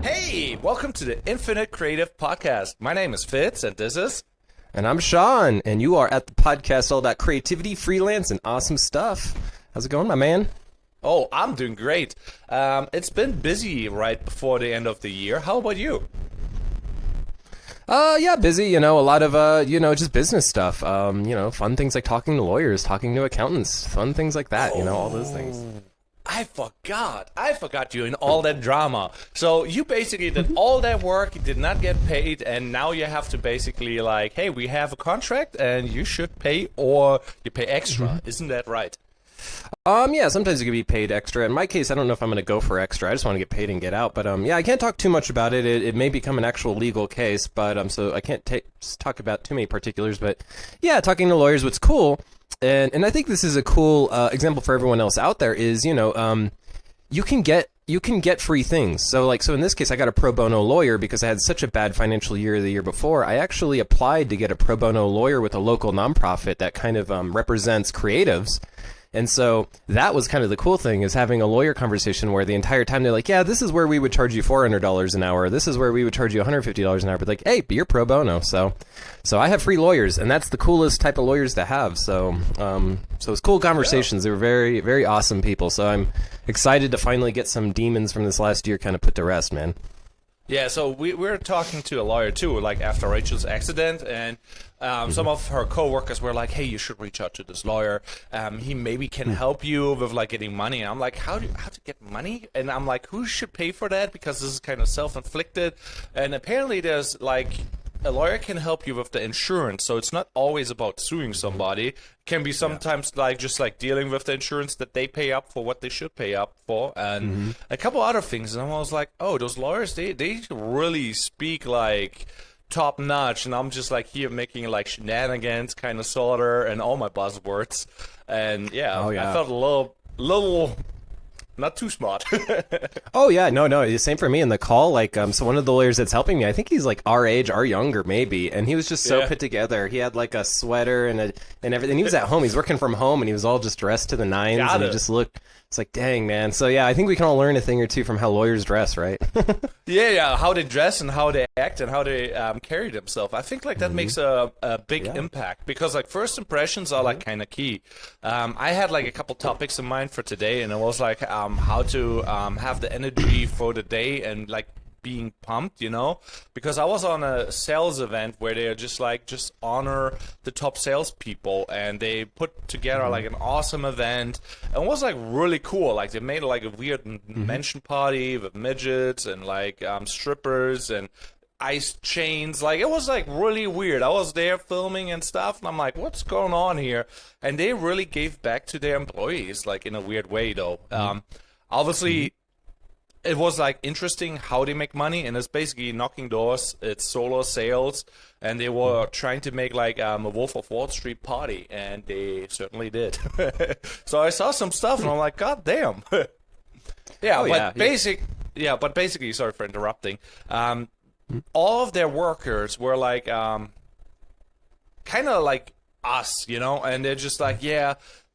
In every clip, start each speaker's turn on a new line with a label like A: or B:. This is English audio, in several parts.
A: Hey, welcome to the Infinite Creative Podcast. My name is Fitz, and this is...
B: And I'm Sean, and you are at the podcast all about creativity, freelance, and awesome stuff. How's it going, my man?
A: Oh, I'm doing great. It's been busy right before the end of the year. How about you?
B: Yeah, busy, a lot of, just business stuff. Fun things like talking to lawyers, talking to accountants, fun things like that, all those things.
A: I forgot you in all that drama. So you basically did all that work, you did not get paid, and now you have to basically like, hey, we have a contract and you should pay or you pay extra. Isn't that right?
B: Yeah, sometimes you can be paid extra. In my case, I don't know if I'm going to go for extra. I just want to get paid and get out. But, yeah, I can't talk too much about it. It may become an actual legal case, but, so I can't talk about too many particulars. But, yeah, talking to lawyers, what's cool, and I think this is a cool example for everyone else out there is, you can get free things. So in this case, I got a pro bono lawyer because I had such a bad financial year the year before. I actually applied to get a pro bono lawyer with a local nonprofit that kind of represents creatives. And so that was kind of the cool thing, is having a lawyer conversation where the entire time they're like, yeah, this is where we would charge you $400 an hour. This is where we would charge you $150 an hour. But like, hey, but you're pro bono. So I have free lawyers, and that's the coolest type of lawyers to have. So it's cool conversations. They were very, very awesome people. So I'm excited to finally get some demons from this last year kind of put to rest, man.
A: Yeah, so we're talking to a lawyer too, like after Rachel's accident, and some of her coworkers were like, "Hey, you should reach out to this lawyer. He maybe can help you with like getting money." And I'm like, "How to get money?" And I'm like, "Who should pay for that? Because this is kind of self-inflicted." And apparently, there's like a lawyer can help you with the insurance, so it's not always about suing somebody. It can be sometimes like just like dealing with the insurance that they pay up for what they should pay up for, and a couple other things. And I was like, oh, those lawyers, they really speak like top notch, and I'm just like here making like shenanigans kind of sorter and all my buzzwords, and I felt a little not too smart.
B: Oh, yeah. No. Same for me in the call. Like, so one of the lawyers that's helping me, I think he's like our age, our younger maybe, and he was just so put together. He had like a sweater and everything. He was at home. He's working from home, and he was all just dressed to the nines, and he just looked. It's like, dang, man. So, yeah, I think we can all learn a thing or two from how lawyers dress, right?
A: Yeah, how they dress and how they act and how they carry themselves. I think like that makes a big impact, because like first impressions are like kind of key. I had like a couple topics in mind for today, and it was like how to have the energy for the day and like being pumped, because I was on a sales event where they're just honor the top salespeople, and they put together like an awesome event, and it was like really cool. Like they made like a weird mansion party with midgets and like strippers and ice chains. Like it was like really weird. I was there filming and stuff, and I'm like, what's going on here? And they really gave back to their employees, like in a weird way though. Obviously it was like interesting how they make money, and it's basically knocking doors. It's solo sales, and they were trying to make like a Wolf of Wall Street party, and they certainly did. So I saw some stuff, and I'm like, God damn. But basically, sorry for interrupting. All of their workers were like, kind of like us, and they're just like,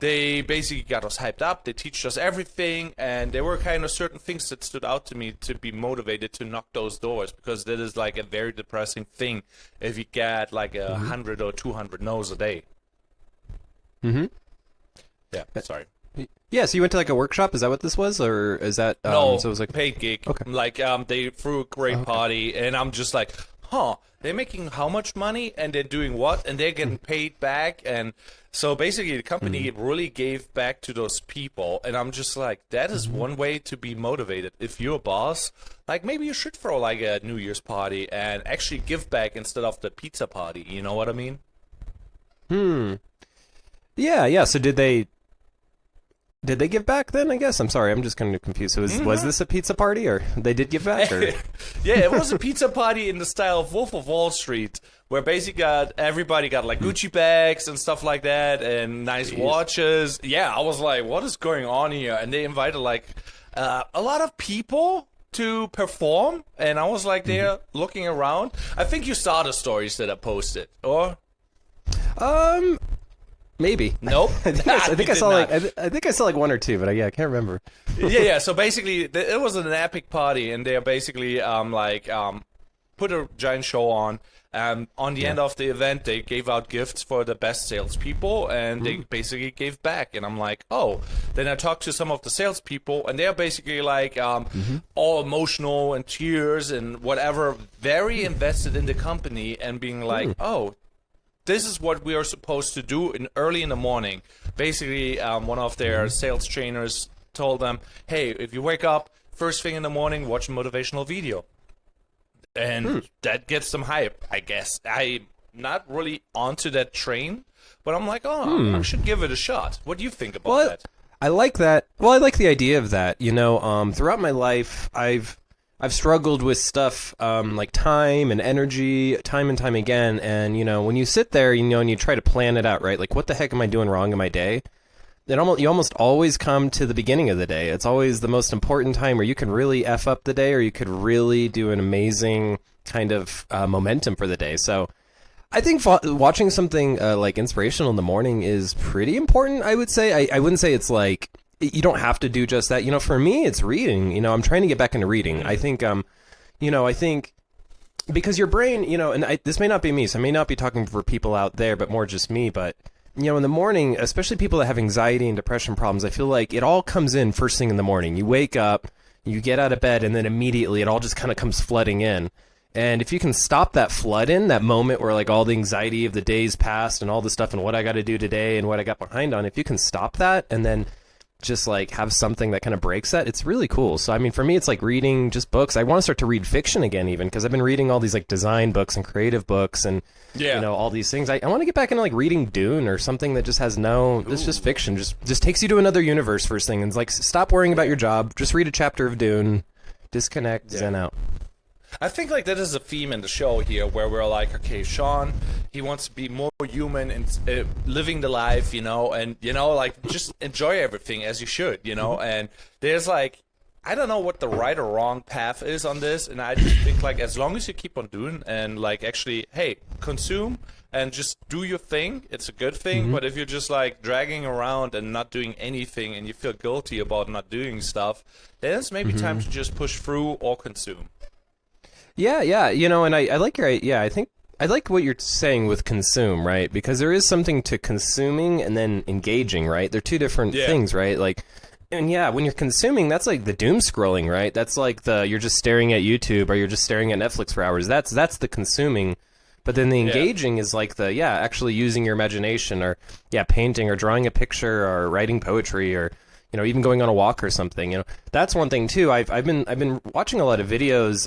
A: they basically got us hyped up. They teach us everything, and there were kind of certain things that stood out to me to be motivated to knock those doors, because that is like a very depressing thing if you get like 100 or 200 no's a day. Yeah, sorry.
B: Yeah, so you went to like a workshop? Is that what this was, or is that
A: no?
B: So it was like
A: paid gig.
B: Okay.
A: Like they threw a great party, and I'm just like, they're making how much money, and they're doing what, and they're getting paid back, and so basically the company really gave back to those people, and I'm just like, that is one way to be motivated. If you're a boss, like maybe you should throw like a New Year's party and actually give back instead of the pizza party. You know what I mean?
B: Yeah. So did they give back then, I guess? I'm sorry, I'm just kind of confused. So was this a pizza party, or they did give back? Or?
A: Yeah, it was a pizza party in the style of Wolf of Wall Street, where basically everybody got like Gucci bags and stuff like that, and nice watches. Yeah, I was like, what is going on here? And they invited like a lot of people to perform, and I was like there looking around. I think you saw the stories that I posted, or?
B: Maybe.
A: Nope.
B: I think I saw like one or two, but I can't remember.
A: Yeah. So basically, it was an epic party, and they basically put a giant show on. On the end of the event, they gave out gifts for the best salespeople, and they basically gave back. And I'm like, oh. Then I talked to some of the salespeople, and they're basically like all emotional and tears and whatever, very invested in the company, and being like, oh, this is what we are supposed to do early in the morning. Basically, one of their sales trainers told them, hey, if you wake up first thing in the morning, watch a motivational video. And that gets them hype, I guess. I'm not really onto that train, but I'm like, I should give it a shot. What do you think about that?
B: I like that. Well, I like the idea of that. You know, throughout my life, I've struggled with stuff like time and energy, time and time again. And you know, when you sit there, you know, and you try to plan it out, right? Like, what the heck am I doing wrong in my day? You almost always come to the beginning of the day. It's always the most important time where you can really F up the day, or you could really do an amazing kind of momentum for the day. So I think watching something like inspirational in the morning is pretty important, I would say. I wouldn't say it's like, you don't have to do just that. You know, for me, it's reading. You know, I'm trying to get back into reading. I think, I think because your brain, you know, and this may not be me, so I may not be talking for people out there, but more just me, but you know, in the morning, especially people that have anxiety and depression problems, I feel like it all comes in first thing in the morning. You wake up, you get out of bed, and then immediately it all just kind of comes flooding in. And if you can stop that flood in, that moment where like all the anxiety of the days past and all the stuff and what I got to do today and what I got behind on, if you can stop that and then just like have something that kind of breaks that, it's really cool. So I mean, for me, it's like reading just books. I want to start to read fiction again, even because I've been reading all these like design books and creative books and you know, all these things. I want to get back into like reading Dune or something that just has it's just fiction, just takes you to another universe first thing, and it's like, stop worrying about your job, just read a chapter of Dune, disconnect, zen out.
A: I think like that is a theme in the show here, where we're like, okay, Sean, he wants to be more human and living the life, you know, and you know, like just enjoy everything as you should, you know. And there's like, I don't know what the right or wrong path is on this, and I just think like as long as you keep on doing and like actually, hey, consume and just do your thing, it's a good thing. But if you're just like dragging around and not doing anything and you feel guilty about not doing stuff, then it's maybe time to just push through or consume.
B: Yeah, you know, and I like I think I like what you're saying with consume, right? Because there is something to consuming and then engaging, right? They're two different things, right? Like, and yeah, when you're consuming, that's like the doom scrolling, right? That's like you're just staring at YouTube or you're just staring at Netflix for hours. That's the consuming. But then the engaging is like actually using your imagination or painting or drawing a picture or writing poetry or, you know, even going on a walk or something. You know, that's one thing too. I've been watching a lot of videos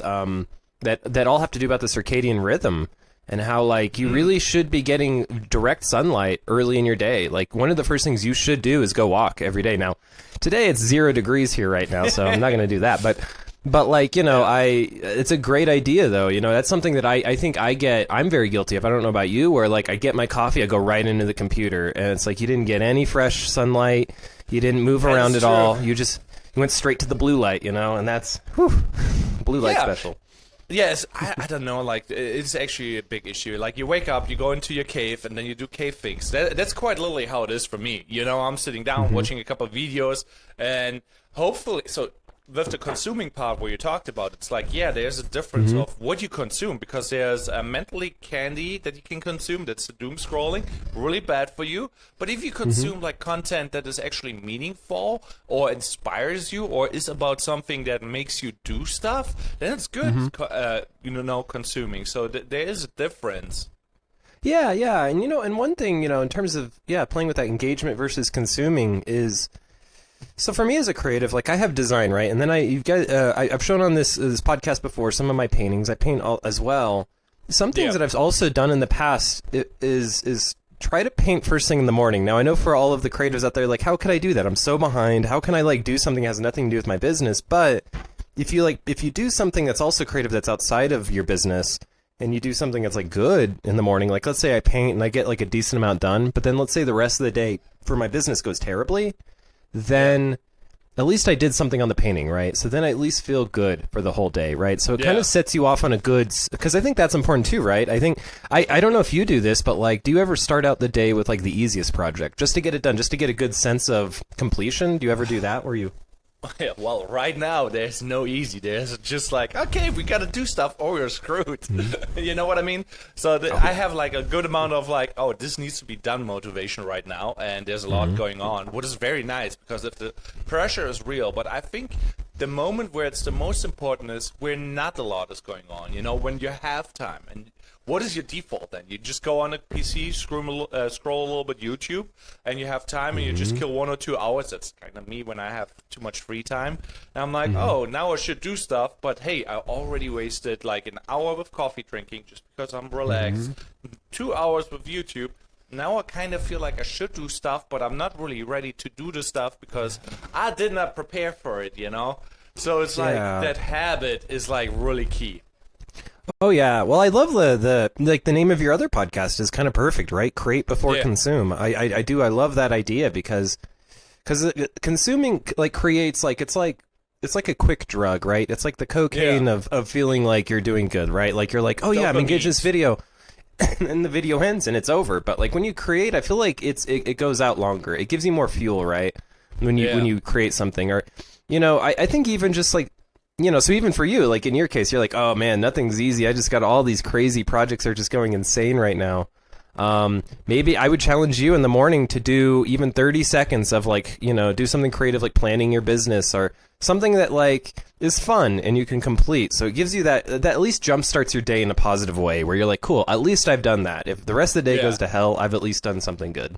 B: that all have to do about the circadian rhythm and how like you really should be getting direct sunlight early in your day. Like one of the first things you should do is go walk every day. Now, today it's 0 degrees here right now, so I'm not going to do that. But like, you know, it's a great idea though. You know, that's something that I think I'm very guilty of. I don't know about you, where like I get my coffee, I go right into the computer and it's like you didn't get any fresh sunlight. You didn't move around at all. You went straight to the blue light, you know, and that's blue light special.
A: Yes, I don't know, like, it's actually a big issue. Like, you wake up, you go into your cave, and then you do cave things. That's quite literally how it is for me. You know, I'm sitting down, watching a couple of videos, and hopefully, so with the consuming part where you talked about, it's like, yeah, there's a difference of what you consume, because there's a mentally candy that you can consume that's doom scrolling, really bad for you. But if you consume like content that is actually meaningful or inspires you or is about something that makes you do stuff, then it's good, consuming. So there is a difference.
B: Yeah, and you know, and one thing, you know, in terms of playing with that engagement versus consuming is, so for me as a creative, like I have design, right? And then I've shown on this podcast before some of my paintings. I paint as well. Some things that I've also done in the past is try to paint first thing in the morning. Now I know for all of the creatives out there, like, how could I do that? I'm so behind. How can I like do something that has nothing to do with my business? But if you do something that's also creative that's outside of your business, and you do something that's like good in the morning, like let's say I paint and I get like a decent amount done, but then let's say the rest of the day for my business goes terribly, then at least I did something on the painting, right? So then I at least feel good for the whole day, right? So it kind of sets you off on a good, because I think that's important too, right? I think, I don't know if you do this, but like, do you ever start out the day with like the easiest project just to get it done, just to get a good sense of completion? Do you ever do that where you...
A: Yeah, well, right now, there's no easy. There's just like, okay, we got to do stuff or we're screwed. You know what I mean? So I have like a good amount of like, oh, this needs to be done motivation right now. And there's a lot going on, which is very nice because if the pressure is real. But I think the moment where it's the most important is where not a lot is going on, you know, when you have time. And what is your default then? You just go on a PC, scroll a little bit YouTube, and you have time, and you just kill 1 or 2 hours. That's kind of me when I have too much free time. And I'm like, oh, now I should do stuff, but hey, I already wasted like an hour with coffee drinking just because I'm relaxed, 2 hours with YouTube. Now I kind of feel like I should do stuff, but I'm not really ready to do the stuff because I did not prepare for it, you know? So it's like that habit is like really key.
B: Oh yeah, well I love the like the name of your other podcast is kind of perfect, right? Create before consume. I love that idea because consuming like creates like it's like a quick drug, right? It's like the cocaine of feeling like you're doing good, right? Like you're like, oh yeah, I'm engaged in this video, and the video ends and it's over. But like when you create, I feel like it goes out longer. It gives you more fuel, right? When you create something, or you know, I think even just like. You know, so even for you, like in your case, you're like, oh man, nothing's easy. I just got all these crazy projects that are just going insane right now. Maybe I would challenge you in the morning to do even 30 seconds of like, you know, do something creative like planning your business or something that like is fun and you can complete. So it gives you that at least jumpstarts your day in a positive way where you're like, cool, at least I've done that. If the rest of the day goes to hell, I've at least done something good.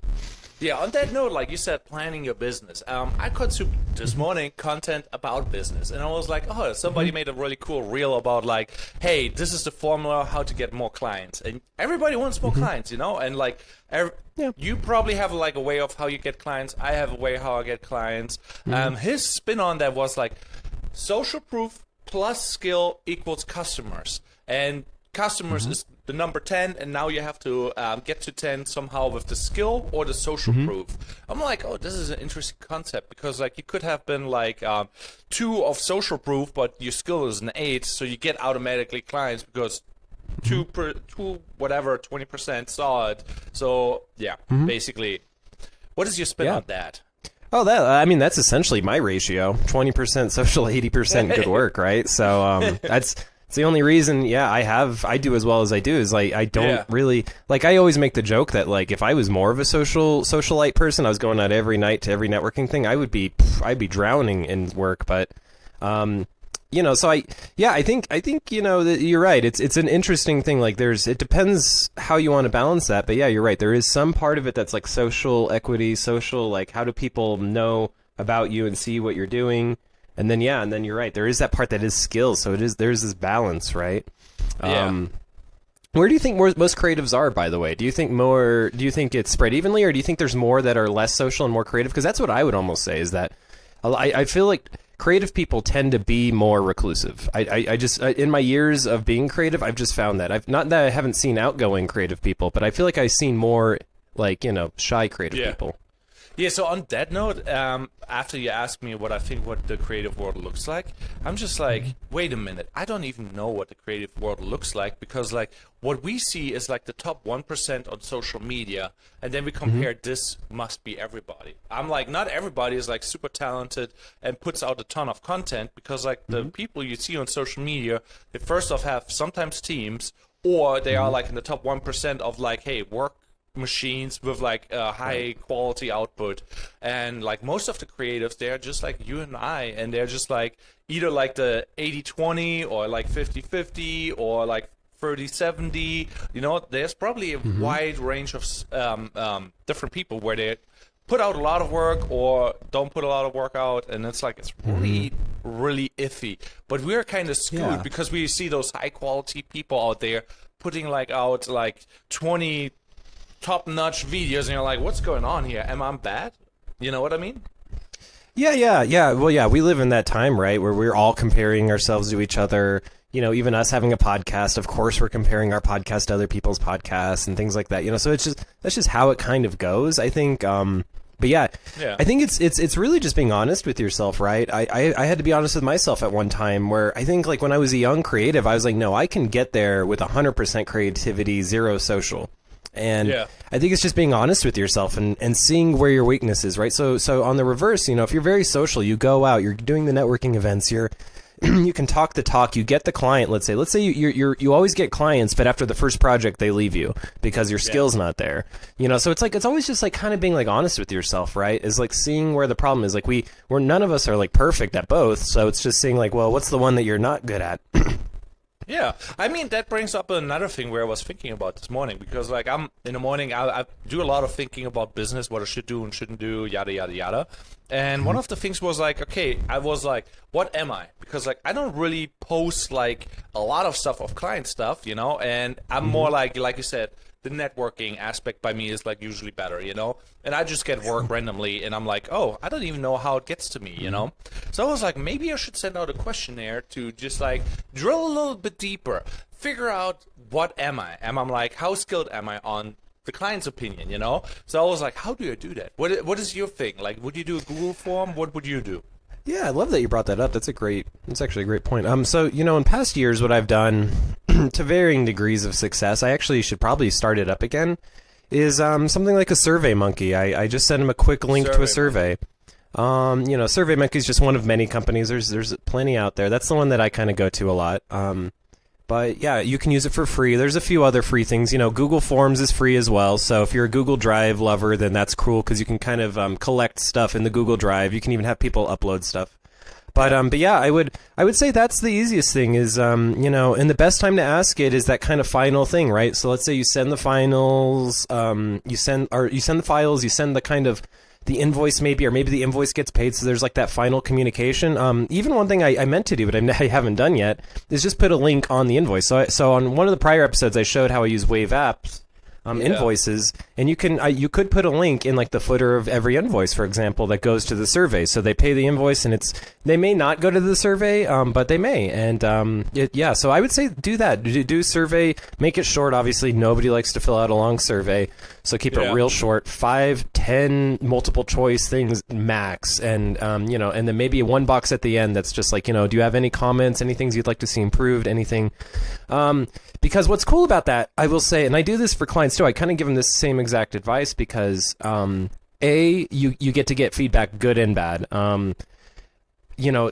A: Yeah, on that note, like you said, planning your business. I consumed this morning content about business, and I was like, oh, somebody made a really cool reel about like, hey, this is the formula how to get more clients, and everybody wants more clients, you know, and like, you probably have like a way of how you get clients. I have a way how I get clients. His spin on that was like, social proof plus skill equals customers, and customers is the number 10, and now you have to get to 10 somehow with the skill or the social proof. I'm like, oh, this is an interesting concept because like you could have been like 2 of social proof, but your skill is an 8, so you get automatically clients because 2 whatever 20% saw it. So yeah, basically, what is your spin on that?
B: Oh, I mean, that's essentially my ratio: 20% social, 80% good work, right? So that's. It's the only reason, I do as well as I do is like I don't really like. I always make the joke that like if I was more of a socialite person, I was going out every night to every networking thing, I'd be drowning in work. But you know, so I think you know that you're right. It's an interesting thing. Like it depends how you want to balance that. But yeah, you're right. There is some part of it that's like social equity, social like how do people know about you and see what you're doing. And then you're right. There is that part that is skill. So there's this balance, right? Where do you think most creatives are, by the way? Do you think it's spread evenly, or do you think there's more that are less social and more creative? Because that's what I would almost say is that I feel like creative people tend to be more reclusive. I just in my years of being creative, I've just found that not that I haven't seen outgoing creative people, but I feel like I've seen more like, you know, shy creative people.
A: Yeah, so on that note, after you ask me what I think what the creative world looks like, I'm just like, wait a minute, I don't even know what the creative world looks like because like what we see is like the top 1% on social media, and then we compare this must be everybody. I'm like, not everybody is like super talented and puts out a ton of content because like the people you see on social media, they first off have sometimes teams or they are like in the top 1% of like, hey, work machines with like a high quality output, and like most of the creatives, they're just like you and I, and they're just like either like the 80-20 or like 50-50 or like 30-70. You know, there's probably a wide range of different people where they put out a lot of work or don't put a lot of work out, and it's like it's really really iffy. But we're kind of screwed because we see those high quality people out there putting like out like 20 top-notch videos, and you're like, what's going on here? Am I bad? You know what I mean?
B: Yeah. Well, yeah, we live in that time, right, where we're all comparing ourselves to each other. You know, even us having a podcast, of course, we're comparing our podcast to other people's podcasts and things like that. You know, so that's just how it kind of goes. I think, But yeah,
A: Yeah.
B: I think it's really just being honest with yourself, right? I had to be honest with myself at one time where I think like when I was a young creative, I was like, no, I can get there with 100% creativity, 0 social. And I think it's just being honest with yourself and seeing where your weakness is, right? So on the reverse, you know, if you're very social, you go out, you're doing the networking events, you can talk the talk, you get the client, let's say you always get clients, but after the first project they leave you because your skill's not there. You know, so it's always just like kind of being like honest with yourself, right? Is like seeing where the problem is. Like we're none of us are like perfect at both, so it's just seeing like, well, what's the one that you're not good at?
A: Yeah, I mean, that brings up another thing where I was thinking about this morning, because like I'm in the morning, I do a lot of thinking about business, what I should do and shouldn't do, yada, yada, yada. And one of the things was like, okay, I was like, what am I? Because like, I don't really post like a lot of stuff of client stuff, you know, and I'm more like you said, the networking aspect by me is like usually better, you know, and I just get work randomly and I'm like, oh, I don't even know how it gets to me, you know. So I was like, maybe I should send out a questionnaire to just like drill a little bit deeper, figure out what am I? Am I like, how skilled am I on the client's opinion, you know? So I was like, how do I do that? What is your thing? Like, would you do a Google form? What would you do?
B: Yeah, I love that you brought that up. That's actually a great point. So, you know, in past years, what I've done to varying degrees of success, I actually should probably start it up again, is something like a Survey Monkey. I just sent him a quick link to a survey. You know, Survey Monkey is just one of many companies. There's plenty out there. That's the one that I kind of go to a lot. But yeah, you can use it for free. There's a few other free things. You know, Google Forms is free as well. So if you're a Google Drive lover, then that's cool because you can kind of collect stuff in the Google Drive. You can even have people upload stuff. But yeah, I would say that's the easiest thing is, you know, and the best time to ask it is that kind of final thing, right? So let's say you send the finals, you send the files, you send the kind of the invoice maybe, or maybe the invoice gets paid, so there's like that final communication. Even one thing I meant to do, but I haven't done yet, is just put a link on the invoice. So on one of the prior episodes, I showed how I use Wave apps. Invoices, and you could put a link in like the footer of every invoice, for example, that goes to the survey. So they pay the invoice, and they may not go to the survey, but they may. And so I would say do that. Do survey, make it short. Obviously, nobody likes to fill out a long survey, so keep it real short. 5, 10 multiple choice things max, and you know, and then maybe one box at the end that's just like, you know, do you have any comments, any things you'd like to see improved, anything? Because what's cool about that, I will say, and I do this for clients too, I kind of give them this same exact advice because, you get to get feedback, good and bad. You know,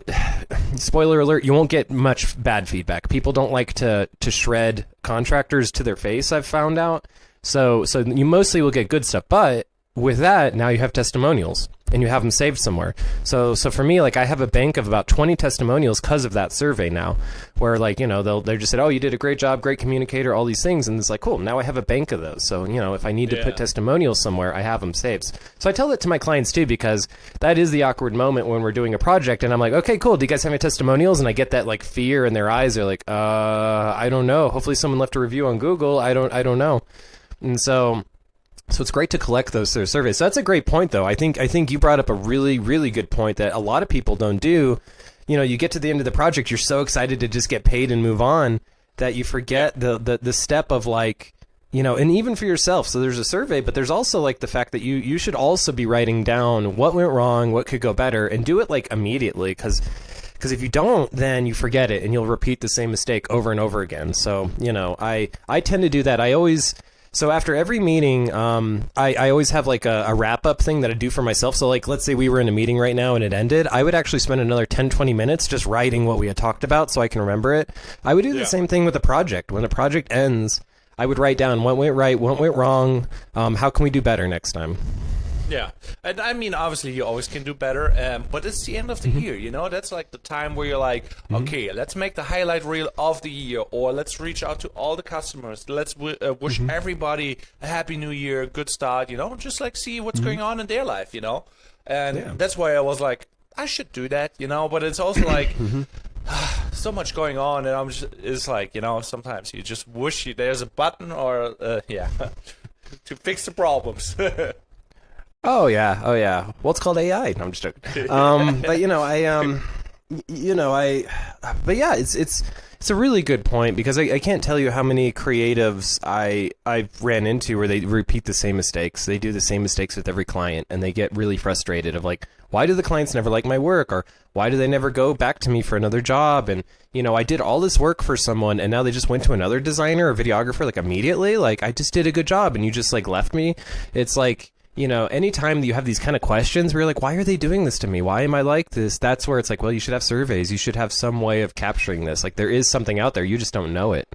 B: spoiler alert, you won't get much bad feedback. People don't like to shred contractors to their face, I've found out. So you mostly will get good stuff. But with that, now you have testimonials. And you have them saved somewhere. So for me, like I have a bank of about 20 testimonials because of that survey now, where like, you know, they just said, oh, you did a great job, great communicator, all these things, and it's like, cool, now I have a bank of those. So, you know, if I need to put testimonials somewhere, I have them saved. So I tell that to my clients too, because that is the awkward moment when we're doing a project, and I'm like, okay, cool, do you guys have any testimonials? And I get that like fear in their eyes. They're like, I don't know. Hopefully someone left a review on Google. I don't know. And so it's great to collect those surveys. So that's a great point, though. I think you brought up a really, really good point that a lot of people don't do. You know, you get to the end of the project, you're so excited to just get paid and move on that you forget the step of like, you know, and even for yourself. So there's a survey, but there's also like the fact that you should also be writing down what went wrong, what could go better, and do it like immediately because if you don't, then you forget it and you'll repeat the same mistake over and over again. So, you know, I tend to do that. So after every meeting, I always have like a wrap-up thing that I do for myself. So like, let's say we were in a meeting right now and it ended. I would actually spend another 10, 20 minutes just writing what we had talked about so I can remember it. I would do the same thing with the project. When the project ends, I would write down what went right, what went wrong, how can we do better next time?
A: Yeah, and I mean, obviously, you always can do better, but it's the end of the year, you know? That's like the time where you're like, okay, let's make the highlight reel of the year, or let's reach out to all the customers. Let's wish everybody a happy new year, good start, you know? Just like see what's going on in their life, you know? And that's why I was like, I should do that, you know? But it's also like, so much going on, and it's like, you know, sometimes you just wish there's a button or, to fix the problems.
B: Oh yeah. Well, it's called AI. No, I'm just joking. But but yeah, it's It's a really good point, because I can't tell you how many creatives I've ran into where they repeat the same mistakes. They do the same mistakes with every client, and they get really frustrated of like, why do the clients never like my work? Or why do they never go back to me for another job? And, you know, I did all this work for someone, and now they just went to another designer or videographer like immediately. Like, I just did a good job, and you just like left me. It's like, you know, anytime you have these kind of questions where you're like, why are they doing this to me? Why am I like this? That's where it's like, well, you should have surveys. You should have some way of capturing this. Like, there is something out there. You just don't know it.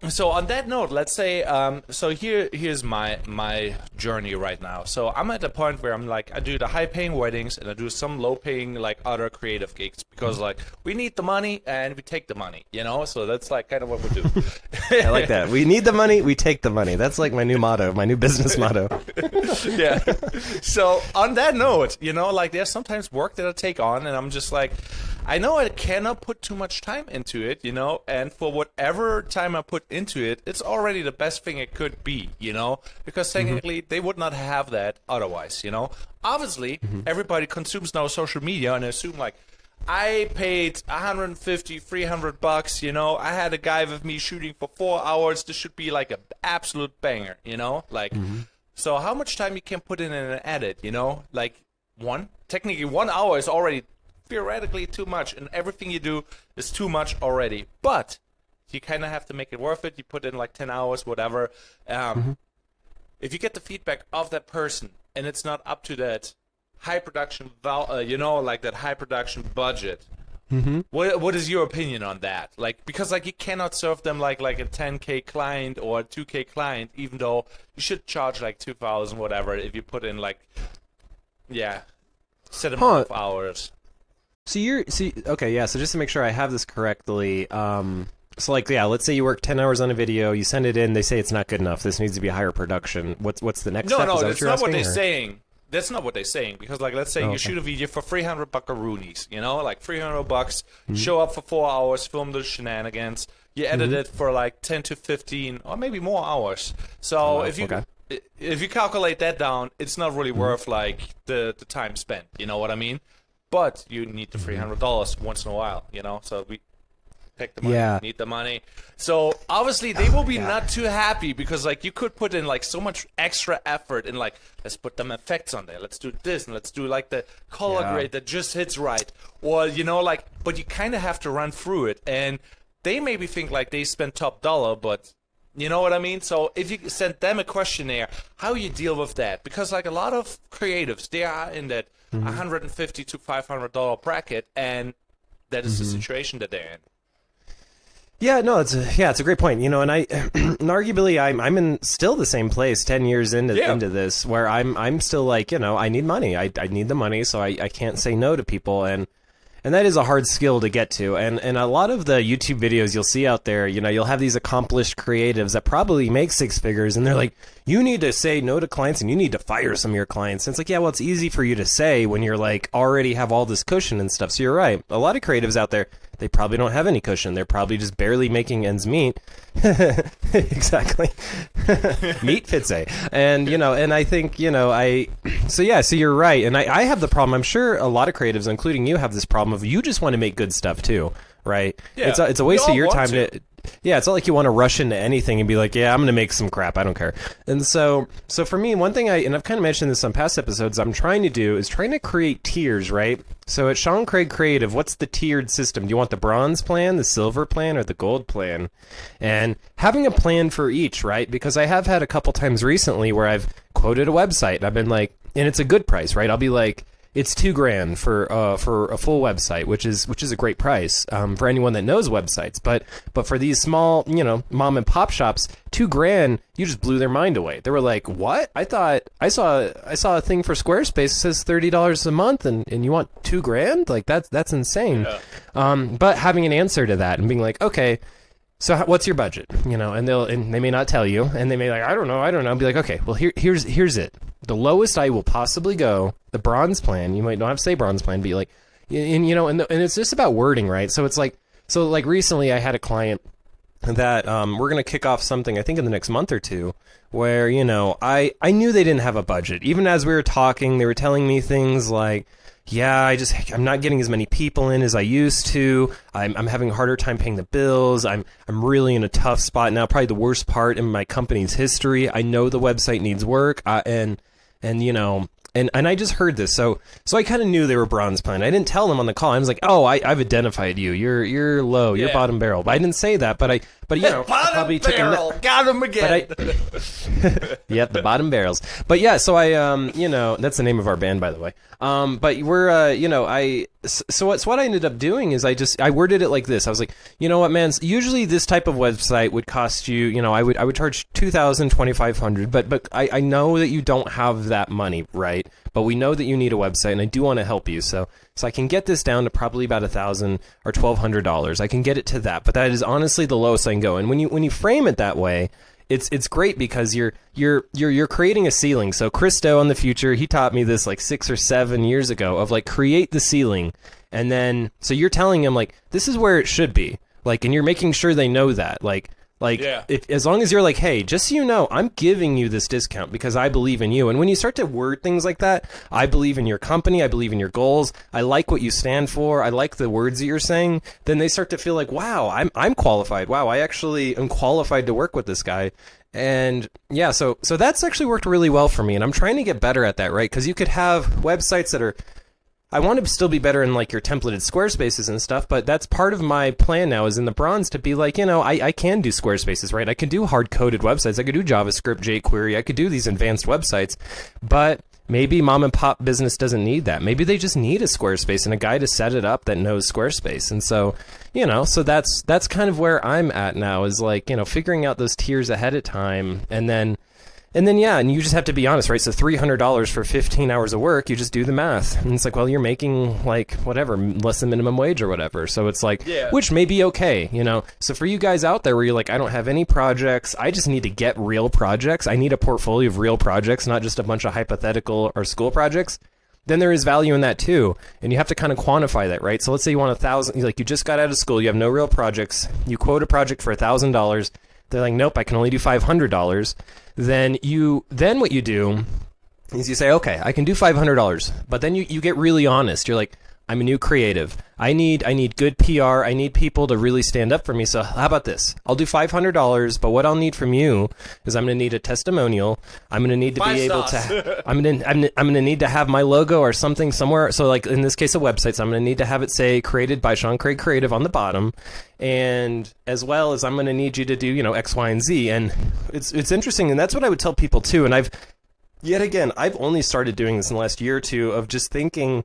A: So on that note, let's say, so here's my journey right now. So I'm at the point where I'm like, I do the high-paying weddings and I do some low-paying like other creative gigs, because like we need the money and we take the money, you know. So that's like kind of what we do.
B: I like that. We need the money, we take the money. That's like my new motto, my new business motto.
A: Yeah. So on that note, you know, like there's sometimes work that I take on, and I'm just like, I know I cannot put too much time into it, you know, and for whatever time I put into it, it's already the best thing it could be, you know, because technically they would not have that otherwise, you know. Obviously, everybody consumes now social media and assume like, I paid 150, 300 bucks, you know, I had a guy with me shooting for 4 hours, this should be like an absolute banger, you know, like, so how much time you can put in an edit, you know, like technically 1 hour is already theoretically too much, and everything you do is too much already, but you kind of have to make it worth it. You put in like 10 hours, whatever. If you get the feedback of that person and it's not up to that high production you know, like that high production budget, what is your opinion on that? Like, because like you cannot serve them like a 10K client or a 2K client, even though you should charge like 2,000 whatever if you put in like set amount of hours.
B: So okay, yeah, so just to make sure I have this correctly, so like, yeah, let's say you work 10 hours on a video, you send it in, they say it's not good enough, this needs to be higher production. What's the next step?
A: No, that's not what they're saying. That's not what they're saying, because like, let's say you shoot a video for 300 buckaroonies, you know, like 300 bucks, show up for 4 hours, film the shenanigans, you edit it for like 10 to 15 or maybe more hours. So if you calculate that down, it's not really worth like the time spent, you know what I mean? But you need the $300 once in a while, you know. So we pick the money, need the money. So obviously they will be not too happy, because like you could put in like so much extra effort in like, let's put them effects on there, let's do this, and let's do like the color grade that just hits right, or you know, like, but you kind of have to run through it, and they maybe think like they spent top dollar, but you know what I mean? So if you send them a questionnaire, how you deal with that? Because like a lot of creatives, they are in that $150 to $500 bracket, and that is the situation that they're in.
B: Yeah, no, it's a great point. You know, and and arguably I'm in still the same place 10 years into this, where I'm still like, you know, I need money. I need the money, so I can't say no to people, and that is a hard skill to get to. And a lot of the YouTube videos you'll see out there, you know, you'll have these accomplished creatives that probably make six figures, and they're like, you need to say no to clients and you need to fire some of your clients. And it's like, yeah, well, it's easy for you to say when you're like already have all this cushion and stuff. So you're right. A lot of creatives out there, they probably don't have any cushion. They're probably just barely making ends meet. Exactly. Meat pizza. And, you know, and I think, you know, so you're right. And I have the problem. I'm sure a lot of creatives, including you, have this problem of you just want to make good stuff too, right?
A: Yeah.
B: It's a waste of your time to yeah, it's not like you want to rush into anything and be like, yeah, I'm going to make some crap. I don't care. And so for me, one thing and I've kind of mentioned this on past episodes, I'm trying to do is trying to create tiers, right? So at SeanCraigCreative, what's the tiered system? Do you want the bronze plan, the silver plan, or the gold plan? And having a plan for each, right? Because I have had a couple times recently where I've quoted a website and I've been like, and it's a good price, right? I'll be like, it's $2,000 for a full website, which is a great price for anyone that knows websites. But for these small, you know, mom and pop shops, $2,000, you just blew their mind away. They were like, "What? I thought I saw a thing for Squarespace that says $30 a month, and you want $2,000? Like that's insane." Yeah. But having an answer to that and being like, okay, so what's your budget? You know, and they may not tell you, and they may like, I don't know. I'll be like, okay, well here's it. The lowest I will possibly go, the bronze plan. You might not have to say bronze plan, but you're like, and you know, and it's just about wording, right? So it's like, recently I had a client that we're gonna kick off something, I think in the next month or two, where, you know, I knew they didn't have a budget. Even as we were talking, they were telling me things like, yeah, I'm not getting as many people in as I used to. I'm having a harder time paying the bills. I'm really in a tough spot now. Probably the worst part in my company's history. I know the website needs work, and you know. And I just heard this, so I kind of knew they were bronze plan. I didn't tell them on the call. I was like, oh, I've identified you. You're low. You're bottom barrel. But I didn't say that. But you know, I probably
A: barrel. Got him again.
B: Yep, the bottom barrels. But yeah, so I you know, that's the name of our band, by the way. But we're you know, so what I ended up doing is I worded it like this. I was like, you know what, man? Usually this type of website would cost you, you know, I would charge $2,000, $2,500, but I know that you don't have that money, right? But we know that you need a website, and I do want to help you. So I can get this down to probably about $1,000 or $1,200. I can get it to that, but that is honestly the lowest I can go. And when you frame it that way, it's great because you're creating a ceiling. So Christo in the future, he taught me this like 6 or 7 years ago of like create the ceiling, and then so you're telling him like this is where it should be, like, and you're making sure they know that, like as long as you're like, hey, just so you know, I'm giving you this discount because I believe in you. And when you start to word things like that, I believe in your company, I believe in your goals, I like what you stand for, I like the words that you're saying, then they start to feel like, wow, I'm qualified. Wow, I actually am qualified to work with this guy. And yeah, so that's actually worked really well for me, and I'm trying to get better at that, right? Because you could have websites that are, I want to still be better in like your templated Squarespaces and stuff, but that's part of my plan now is in the bronze to be like, you know, I can do Squarespaces, right? I can do hard-coded websites. I could do JavaScript, jQuery. I could do these advanced websites, but maybe mom and pop business doesn't need that. Maybe they just need a Squarespace and a guy to set it up that knows Squarespace. And so, you know, so that's kind of where I'm at now is like, you know, figuring out those tiers ahead of time, and then yeah, and you just have to be honest, right? So $300 for 15 hours of work, you just do the math. And it's like, well, you're making like whatever, less than minimum wage or whatever. So it's like, which may be okay, you know? So for you guys out there where you're like, I don't have any projects, I just need to get real projects. I need a portfolio of real projects, not just a bunch of hypothetical or school projects. Then there is value in that too. And you have to kind of quantify that, right? So let's say you want 1,000, like you just got out of school, you have no real projects, you quote a project for $1,000. They're like, nope, I can only do $500. Then what you do is you say, okay, I can do $500, but then you get really honest. You're like, I'm a new creative. I need good PR. I need people to really stand up for me. So how about this? I'll do $500, but what I'll need from you is I'm going to need a testimonial. I'm going to need to be able to. I'm going to need to have my logo or something somewhere. So like in this case of websites, I'm going to need to have it say created by SeanCraigCreative on the bottom, and as well as I'm going to need you to do, you know, X, Y, and Z. And it's interesting, and that's what I would tell people too. And I've only started doing this in the last year or two of just thinking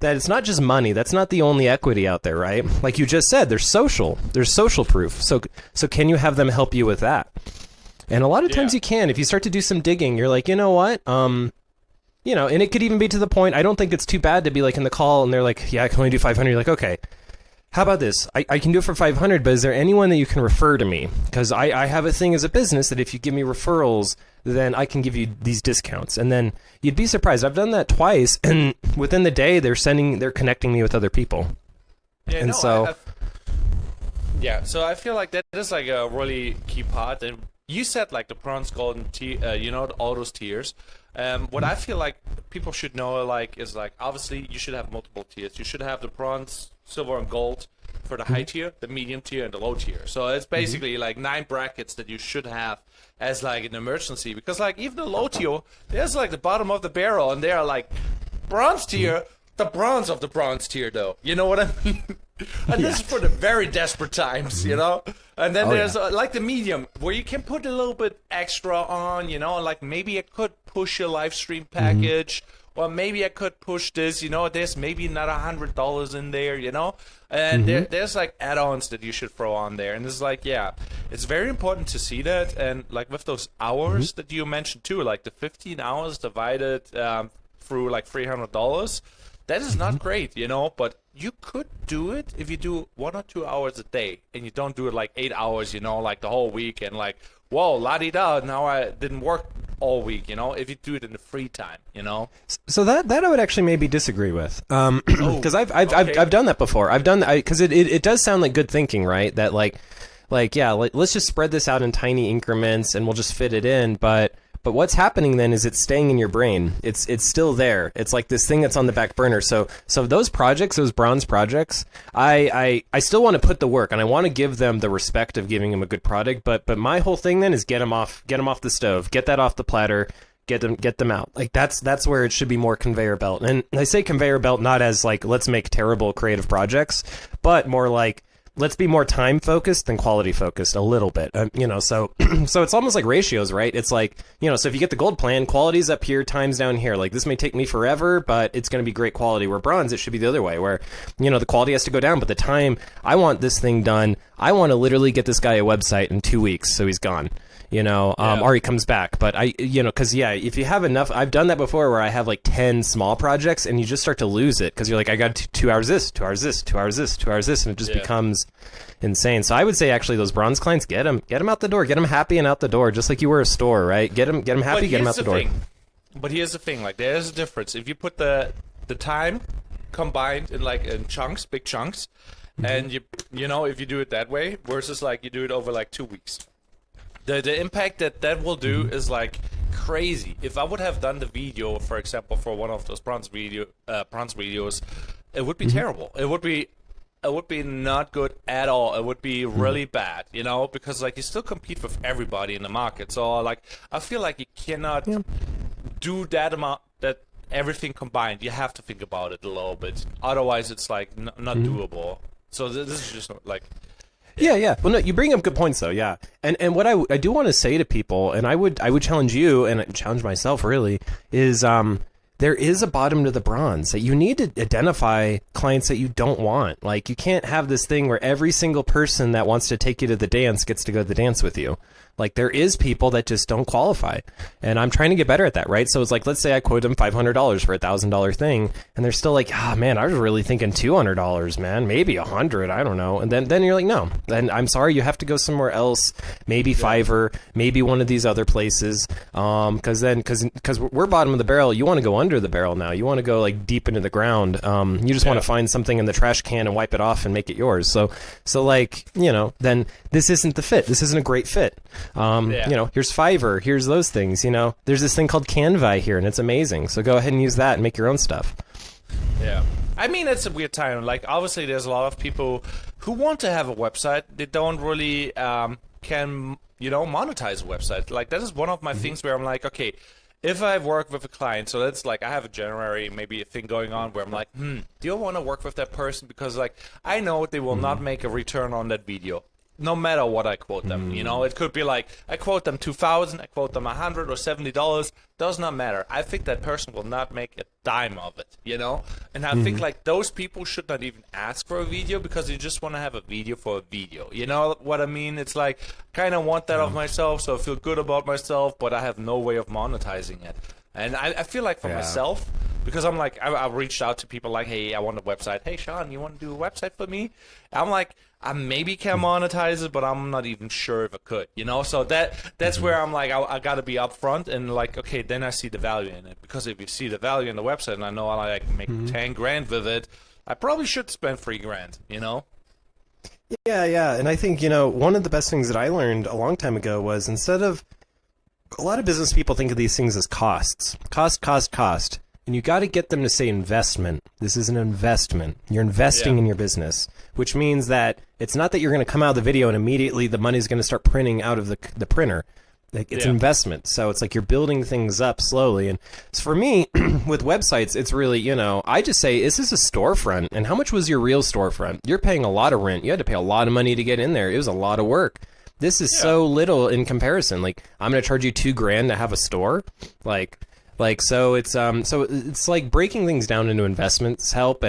B: that it's not just money. That's not the only equity out there, right? Like you just said, there's social proof. So can you have them help you with that? And a lot of times you can. If you start to do some digging, you're like, you know what? You know, and it could even be to the point, I don't think it's too bad to be like in the call and they're like, yeah, I can only do 500. You're like, okay, how about this? I can do it for 500, but is there anyone that you can refer to me? Because I have a thing as a business that if you give me referrals, then I can give you these discounts. And then you'd be surprised. I've done that twice, and within the day, they're connecting me with other people.
A: Yeah,
B: and
A: no,
B: so,
A: so I feel like that is like a really key part. And you said like the bronze, golden tier, you know, all those tiers. What I feel like people should know like is like obviously you should have multiple tiers. You should have the bronze, silver, and gold for the high tier, the medium tier, and the low tier. So it's basically like 9 brackets that you should have as like an emergency, because like even the low tier, there's like the bottom of the barrel, and they are like bronze tier, the bronze of the bronze tier though. You know what I mean? And this is for the very desperate times, you know? And then there's like the medium, where you can put a little bit extra on, you know, like maybe I could push a live stream package, or maybe I could push this, you know, there's maybe another $100 in there, you know? And there's like add-ons that you should throw on there. And it's like, yeah, it's very important to see that. And like with those hours that you mentioned too, like the 15 hours divided through like $300, that is not great, you know, but you could do it if you do 1 or 2 hours a day and you don't do it like 8 hours, you know, like the whole week and like, whoa, la-di-da, now I didn't work all week, you know, if you do it in the free time, you know. So that I would actually maybe disagree with, because I've done that before. I've done that because it does sound like good thinking, right? That like yeah, let's just spread this out in tiny increments and we'll just fit it in, but
B: But what's happening then is it's staying in your brain. It's still there. It's like this thing that's on the back burner. So those projects, those bronze projects, I still want to put the work, and I want to give them the respect of giving them a good product. But my whole thing then is get them off the stove, get that off the platter, get them out. Like that's where it should be more conveyor belt. And I say conveyor belt not as like let's make terrible creative projects, but more like let's be more time focused than quality focused a little bit. So it's almost like ratios, right? It's like, so if you get the gold plan, quality's up here, time's down here. Like this may take me forever, but it's going to be great quality. Where bronze, it should be the other way, where, the quality has to go down, but the time, I want this thing done. I want to literally get this guy a website in 2 weeks, so he's gone. Or he comes back. But if you have enough, I've done that before where I have like 10 small projects and you just start to lose it because you're like, I got 2 hours this, 2 hours this, 2 hours this, 2 hours this, and it just becomes insane. So I would say actually those bronze clients, get them out the door, get them happy and out the door, just like you were a store, right? Get them happy, get them out the door.
A: But here's the thing, like there's a difference. If you put the time combined in chunks, big chunks, and if you do it that way versus like you do it over like 2 weeks. The impact that will do is like crazy. If I would have done the video, for example, for one of those bronze videos, it would be terrible. It would be not good at all. It would be really bad, because like you still compete with everybody in the market. So like I feel like you cannot do that amount, that everything combined. You have to think about it a little bit. Otherwise, it's like not doable. So this is just like.
B: Yeah. Well, no, you bring up good points, though. Yeah, and what I do want to say to people, and I would challenge you, and challenge myself, really, is there is a bottom to the bronze. That you need to identify clients that you don't want. Like you can't have this thing where every single person that wants to take you to the dance gets to go to the dance with you. Like there is people that just don't qualify, and I'm trying to get better at that, right? So it's like, let's say I quote them $500 for $1,000 thing, and they're still like, man, I was really thinking $200, man, maybe $100, I don't know. And then you're like, no, then I'm sorry, you have to go somewhere else, maybe Fiverr, maybe one of these other places, because we're bottom of the barrel. You want to go under the barrel now. You want to go like deep into the ground. You just want to find something in the trash can and wipe it off and make it yours. So like, then this isn't the fit. This isn't a great fit. Here's Fiverr, here's those things, there's this thing called Canva here and it's amazing. So go ahead and use that and make your own stuff.
A: Yeah. I mean, it's a weird time. Like obviously there's a lot of people who want to have a website. They don't really can, monetize a website. Like that is one of my things where I'm like, okay, if I work with a client, so that's like I have a January, maybe a thing going on where I'm like, do you want to work with that person? Because like I know they will not make a return on that video. No matter what I quote them, it could be like I quote them $2,000, I quote them $100 or $70. Does not matter. I think that person will not make a dime of it, And I think like those people should not even ask for a video because you just want to have a video for a video. You know what I mean? It's like kind of want that of myself, so I feel good about myself, but I have no way of monetizing it. And I feel like for myself, because I'm like, I reached out to people like, hey, I want a website. Hey, Sean, you want to do a website for me? I'm like, I maybe can monetize it, but I'm not even sure if I could, So that's where I'm like, I got to be upfront and like, okay, then I see the value in it. Because if you see the value in the website and I know I can make 10 grand with it, I probably should spend $3,000,
B: Yeah. And I think, one of the best things that I learned a long time ago was instead of, a lot of business people think of these things as costs. Cost. And you got to get them to say investment. This is an investment. You're investing in your business, which means that it's not that you're going to come out of the video and immediately the money's going to start printing out of the printer. Like it's investment. So it's like you're building things up slowly. And for me, with websites, it's really, I just say, is this a storefront? And how much was your real storefront? You're paying a lot of rent. You had to pay a lot of money to get in there. It was a lot of work. This is so little in comparison. Like I'm going to charge you $2,000 to have a store. So it's like breaking things down into investments help.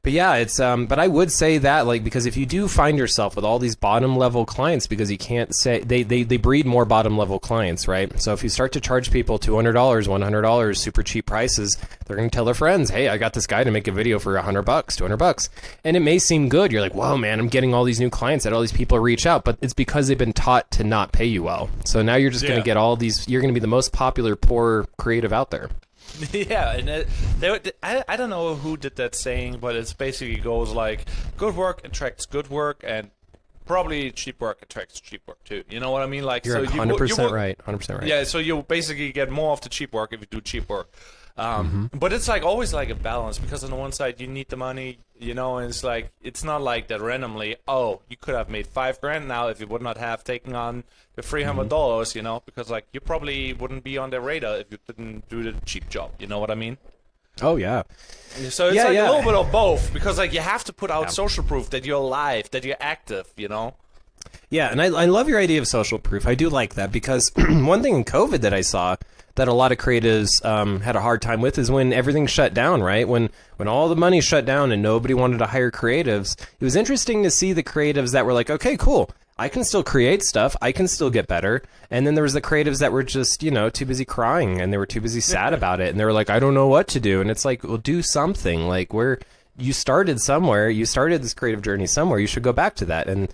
B: But yeah, it's but I would say that like because if you do find yourself with all these bottom level clients, because you can't say they breed more bottom level clients, right? So if you start to charge people $200, $100, super cheap prices, they're going to tell their friends, hey, I got this guy to make a video for $100, $200, and it may seem good. You're like, whoa, man, I'm getting all these new clients that all these people reach out, but it's because they've been taught to not pay you well. So now you're just going to get all these. You're going to be the most popular poor creative out there.
A: Yeah, and I don't know who did that saying, but it basically goes like, good work attracts good work, and probably cheap work attracts cheap work too. You know what I mean? Like,
B: You're 100% right. 100% right.
A: Yeah, so you basically get more of the cheap work if you do cheap work. But it's like always like a balance, because on the one side you need the money, you know, and it's like, it's not like that randomly, oh, you could have made $5,000 now if you would not have taken on the $300, you know, because like you probably wouldn't be on their radar if you didn't do the cheap job. You know what I mean?
B: Oh yeah.
A: So it's like a little bit of both, because like you have to put out social proof that you're alive, that you're active, you know?
B: Yeah, and I love your idea of social proof. I do like that, because one thing in COVID that I saw that a lot of creatives had a hard time with is when everything shut down, right? When all the money shut down and nobody wanted to hire creatives, it was interesting to see the creatives that were like, okay, cool, I can still create stuff, I can still get better. And then there was the creatives that were just, you know, too busy crying, and they were too busy sad about it, and they were like, I don't know what to do. And it's like, well, do something. Like, you started somewhere, you started this creative journey somewhere, you should go back to that. And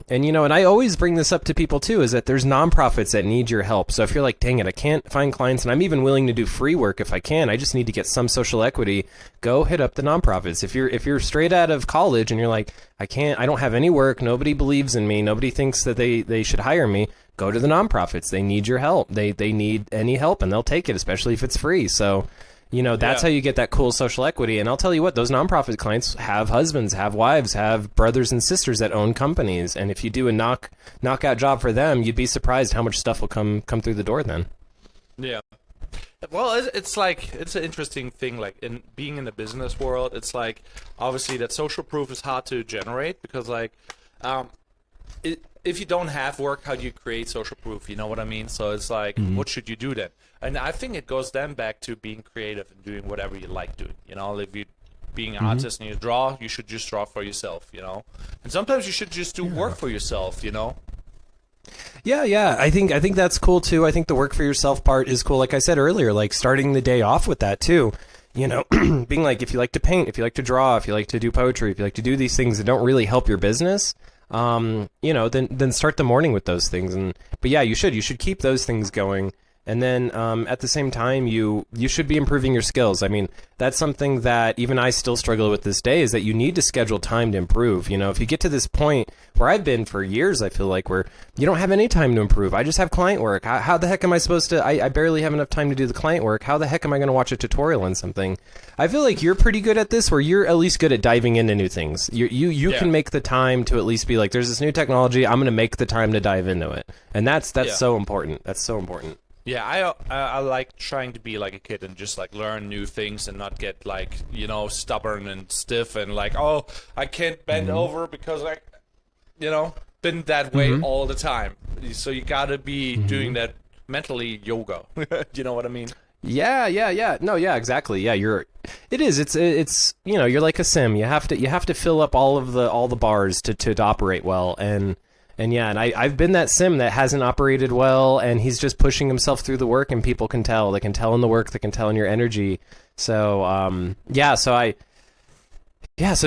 B: you know, and I always bring this up to people too, is that there's nonprofits that need your help. So if you're like, dang it, I can't find clients, and I'm even willing to do free work if I can, I just need to get some social equity, go hit up the nonprofits. If you're straight out of college and you're like, I don't have any work, nobody believes in me, nobody thinks that they should hire me, go to the nonprofits. They need your help. They need any help, and they'll take it, especially if it's free. So, you know, that's how you get that cool social equity. And I'll tell you what, those nonprofit clients have husbands, have wives, have brothers and sisters that own companies. And if you do a knockout job for them, you'd be surprised how much stuff will come through the door then. Yeah.
A: Well, it's like, it's an interesting thing, like in being in the business world, it's like, obviously that social proof is hard to generate, because like, if you don't have work, how do you create social proof? You know what I mean? So it's like, what should you do then? And I think it goes then back to being creative and doing whatever you like doing. You know, if you being an artist and you draw, you should just draw for yourself, you know? And sometimes you should just do work for yourself, you know?
B: Yeah. I think that's cool too. I think the work for yourself part is cool. Like I said earlier, like starting the day off with that too. You know, being like, if you like to paint, if you like to draw, if you like to do poetry, if you like to do these things that don't really help your business, you know, then start the morning with those things. But yeah, you should keep those things going. And then at the same time, you should be improving your skills. I mean, that's something that even I still struggle with this day, is that you need to schedule time to improve. You know, if you get to this point where I've been for years, I feel like, where you don't have any time to improve. I just have client work. How the heck am I supposed to? I barely have enough time to do the client work. How the heck am I going to watch a tutorial on something? I feel like you're pretty good at this, where you're at least good at diving into new things. You can make the time to at least be like, there's this new technology, I'm going to make the time to dive into it. And that's so important. That's so important.
A: Yeah, I like trying to be like a kid and just like learn new things and not get like, you know, stubborn and stiff and like, oh, I can't bend over because I, you know, been that way all the time. So you gotta be doing that mentally yoga. You know what I mean?
B: Yeah. No, yeah, exactly. Yeah, it's you know, you're like a sim. You have to fill up all the bars to operate well. And I've been that sim that hasn't operated well, and he's just pushing himself through the work, and people can tell. They can tell in the work, they can tell in your energy. So, so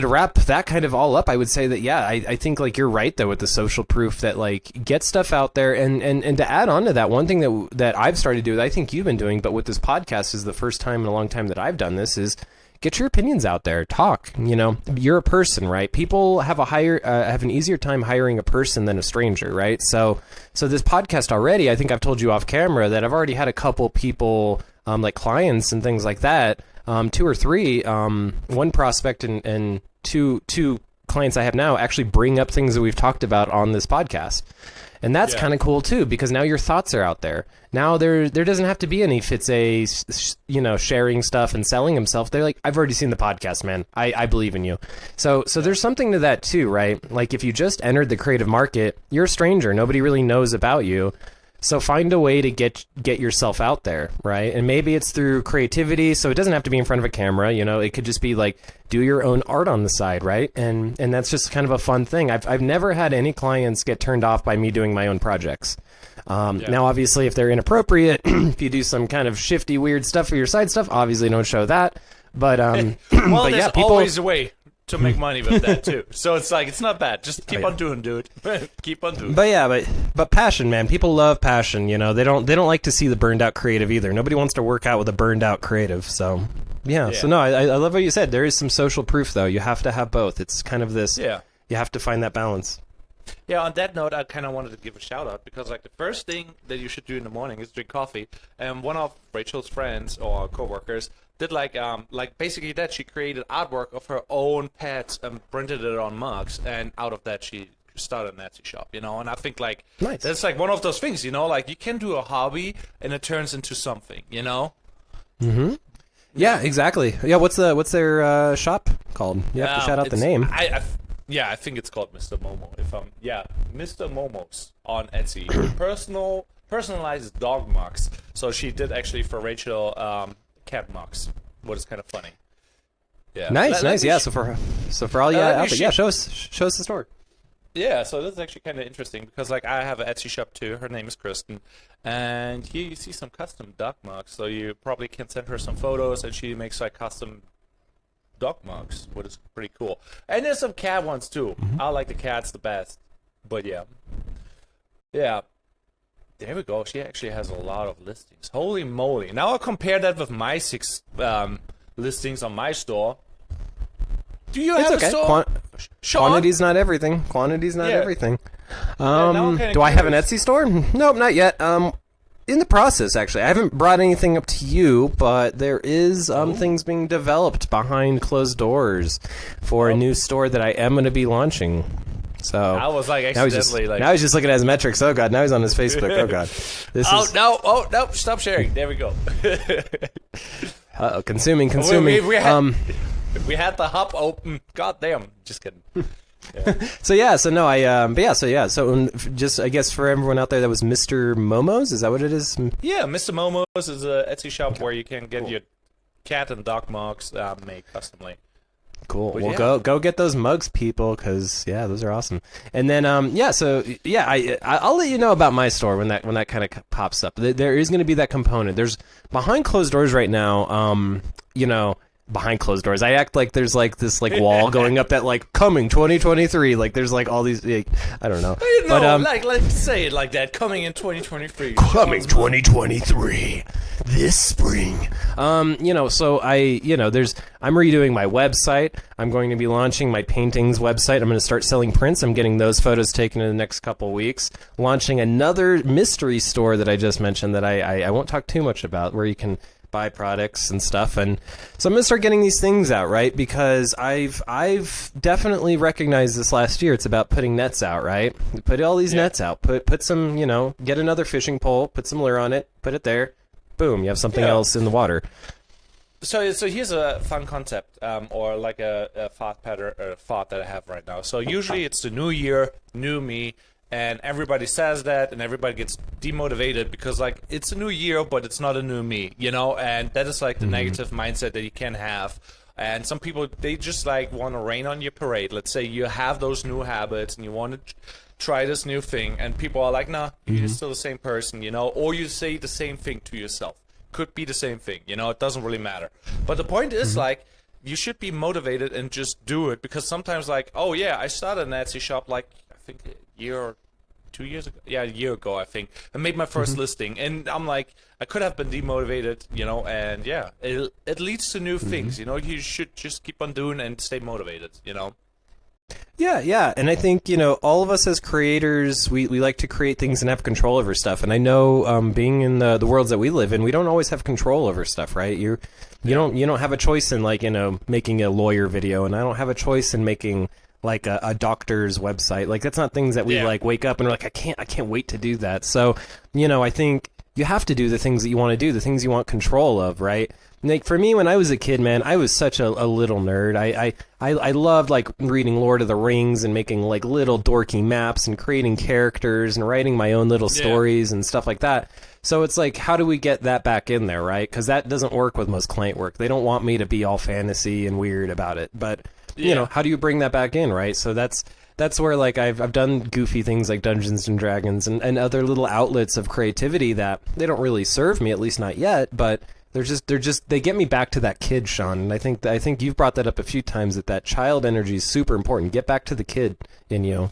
B: to wrap that kind of all up, I would say that, I think, like, you're right, though, with the social proof, that, like, get stuff out there. And to add on to that, one thing that I've started to do, that I think you've been doing, but with this podcast is the first time in a long time that I've done this, is get your opinions out there. Talk. You know, you're a person, right? People have have an easier time hiring a person than a stranger, right? So this podcast already, I think I've told you off camera that I've already had a couple people, like clients and things like that, 2 or 3, one prospect and two clients I have now actually bring up things that we've talked about on this podcast. And that's kind of cool too, because now your thoughts are out there. Now there doesn't have to be any Fitz, you know, sharing stuff and selling himself. They're like, I've already seen the podcast, man. I believe in you. So there's something to that too, right? Like, if you just entered the creative market, you're a stranger. Nobody really knows about you. So find a way to get yourself out there, right? And maybe it's through creativity, so it doesn't have to be in front of a camera, you know, it could just be like, do your own art on the side, right? And that's just kind of a fun thing. I've never had any clients get turned off by me doing my own projects. Now, obviously, if they're inappropriate, if you do some kind of shifty, weird stuff for your side stuff, obviously don't show that. But,
A: well,
B: but
A: there's
B: people
A: always a way to make money with that too. So it's like, it's not bad. Just keep on doing, dude. Keep on doing.
B: But passion, man. People love passion. You know, they don't like to see the burned out creative either. Nobody wants to work out with a burned out creative. So So no, I love what you said. There is some social proof though. You have to have both. It's kind of this. Yeah. You have to find that balance.
A: Yeah, on that note, I kind of wanted to give a shout out because like the first thing that you should do in the morning is drink coffee. And one of Rachel's friends or coworkers did like basically that she created artwork of her own pets and printed it on mugs, and out of that she started an Etsy shop, you know. And I think like that's like one of those things, you know, like you can do a hobby and it turns into something, you know.
B: Mm-hmm. Yeah, exactly. Yeah, what's their shop called? You have to shout out the name.
A: I think it's called MisterMomo. MisterMomos on Etsy. Personalized dog mugs. So she did actually for Rachel cat mugs, what is kind of funny. Yeah.
B: Nice. Yeah. So for all you out there, yeah, show us the store.
A: Yeah, so this is actually kind of interesting because like I have an Etsy shop too. Her name is Kristen, and here you see some custom dog mugs. So you probably can send her some photos, and she makes like custom dog mugs, which is pretty cool. And there's some cat ones too. I like the cats the best. But yeah. There we go. She actually has a lot of listings. Holy moly! Now I'll compare that with my 6 listings on my store. Do you have a store?
B: Quantity's not everything. Everything. Do I have an Etsy store? Nope, not yet. In the process, actually. I haven't brought anything up to you, but there is things being developed behind closed doors for a new store that I am going to be launching. So
A: I was like accidentally
B: now he's just looking at his metrics. Oh god, now he's on his Facebook. Oh god.
A: No, stop sharing. There we go.
B: Consuming.
A: We had the hub open. God damn. Just kidding.
B: Yeah. So just I guess for everyone out there, that was MisterMomos. Is that what it is?
A: Yeah, MisterMomos is a Etsy shop where you can get your cat and dog mugs made customly.
B: Cool. Well, go get those mugs, people, because those are awesome. And then I'll let you know about my store when that kind of pops up. There is going to be that component. There's behind closed doors right now. Behind closed doors, I act like there's like this like wall going up that like coming 2023. Like there's like all these. Like, I don't know.
A: But let's say it like that. Coming in 2023.
B: Coming 2023. This spring. I'm redoing my website. I'm going to be launching my paintings website. I'm going to start selling prints. I'm getting those photos taken in the next couple weeks. Launching another mystery store that I just mentioned that I won't talk too much about, where you can buy products and stuff. And so I'm going to start getting these things out, right? Because I've definitely recognized this last year. It's about putting nets out, right? Put all these nets out. Put some, get another fishing pole, put some lure on it, put it there. Boom, you have something else in the water.
A: So here's a fun concept, or like a thought pattern, or thought that I have right now. So usually it's the new year, new me, and everybody says that, and everybody gets demotivated because like it's a new year, but it's not a new me, And that is like the negative mindset that you can have. And some people, they just like want to rain on your parade. Let's say you have those new habits and you want to try this new thing, and people are like, nah, you're still the same person, or you say the same thing to yourself. Could be the same thing, it doesn't really matter. But the point is like, you should be motivated and just do it, because sometimes like, oh yeah, I started an Etsy shop like, I think a year or 2 years ago. Yeah, a year ago, I think. I made my first listing, and I'm like, I could have been demotivated, and yeah, it leads to new things, you should just keep on doing and stay motivated,
B: Yeah, and I think, all of us as creators, we like to create things and have control over stuff. And I know, being in the worlds that we live in, we don't always have control over stuff, right? You don't have a choice in like, making a lawyer video, and I don't have a choice in making like a doctor's website. Like that's not things that we like wake up and we're like, I can't wait to do that. So, I think you have to do the things that you want to do, the things you want control of, right? Like for me, when I was a kid, man, I was such a little nerd. I loved like reading Lord of the Rings and making like little dorky maps and creating characters and writing my own little stories and stuff like that. So it's like, how do we get that back in there, right? Because that doesn't work with most client work. They don't want me to be all fantasy and weird about it. But how do you bring that back in, right? So that's where like I've done goofy things like Dungeons and Dragons and other little outlets of creativity that they don't really serve me, at least not yet, but they get me back to that kid, Sean. And I think you've brought that up a few times, that child energy is super important. Get back to the kid in you.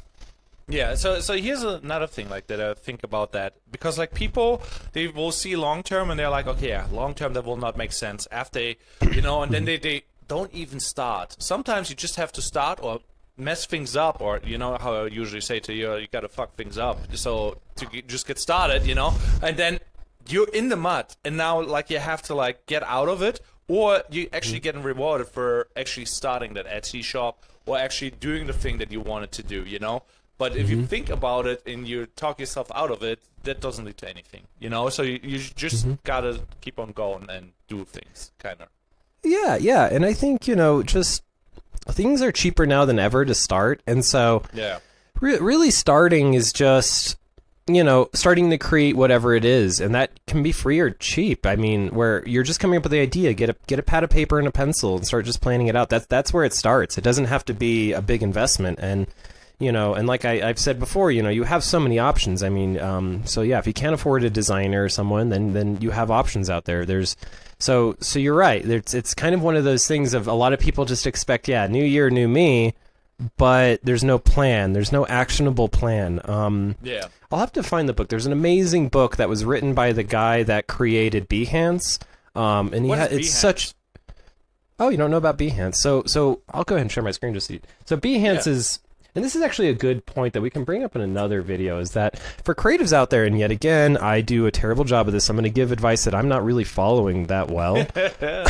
A: Yeah, so here's another thing like that I think about that, because like people, they will see long term and they're like, okay, yeah, long term that will not make sense after and then they don't even start. Sometimes you just have to start, or mess things up, or you know how I usually say to you, you got to fuck things up. So just get started, you know, and then you're in the mud, and now like you have to like get out of it, or you actually getting rewarded for actually starting that Etsy shop or actually doing the thing that you wanted to do, you know. But if you think about it and you talk yourself out of it, that doesn't lead to anything, you know. So you just gotta keep on going and do things, kind of.
B: Yeah, and I think, you know, just things are cheaper now than ever to start, and so really starting is just, you know, starting to create whatever it is, and that can be free or cheap. I mean, where you're just coming up with the idea, get a pad of paper and a pencil and start just planning it out. That's where it starts. It doesn't have to be a big investment, and you know, and like I've said before, you know, you have so many options. I mean, so yeah, if you can't afford a designer or someone, then you have options out there. So you're right. It's kind of one of those things of a lot of people just expect, new year, new me, but there's no plan. There's no actionable plan. I'll have to find the book. There's an amazing book that was written by the guy that created Behance. And it's such. Oh, you don't know about Behance? So I'll go ahead and share my screen just so you. So Behance is. And this is actually a good point that we can bring up in another video, is that for creatives out there, and yet again, I do a terrible job of this. I'm going to give advice that I'm not really following that well.
A: There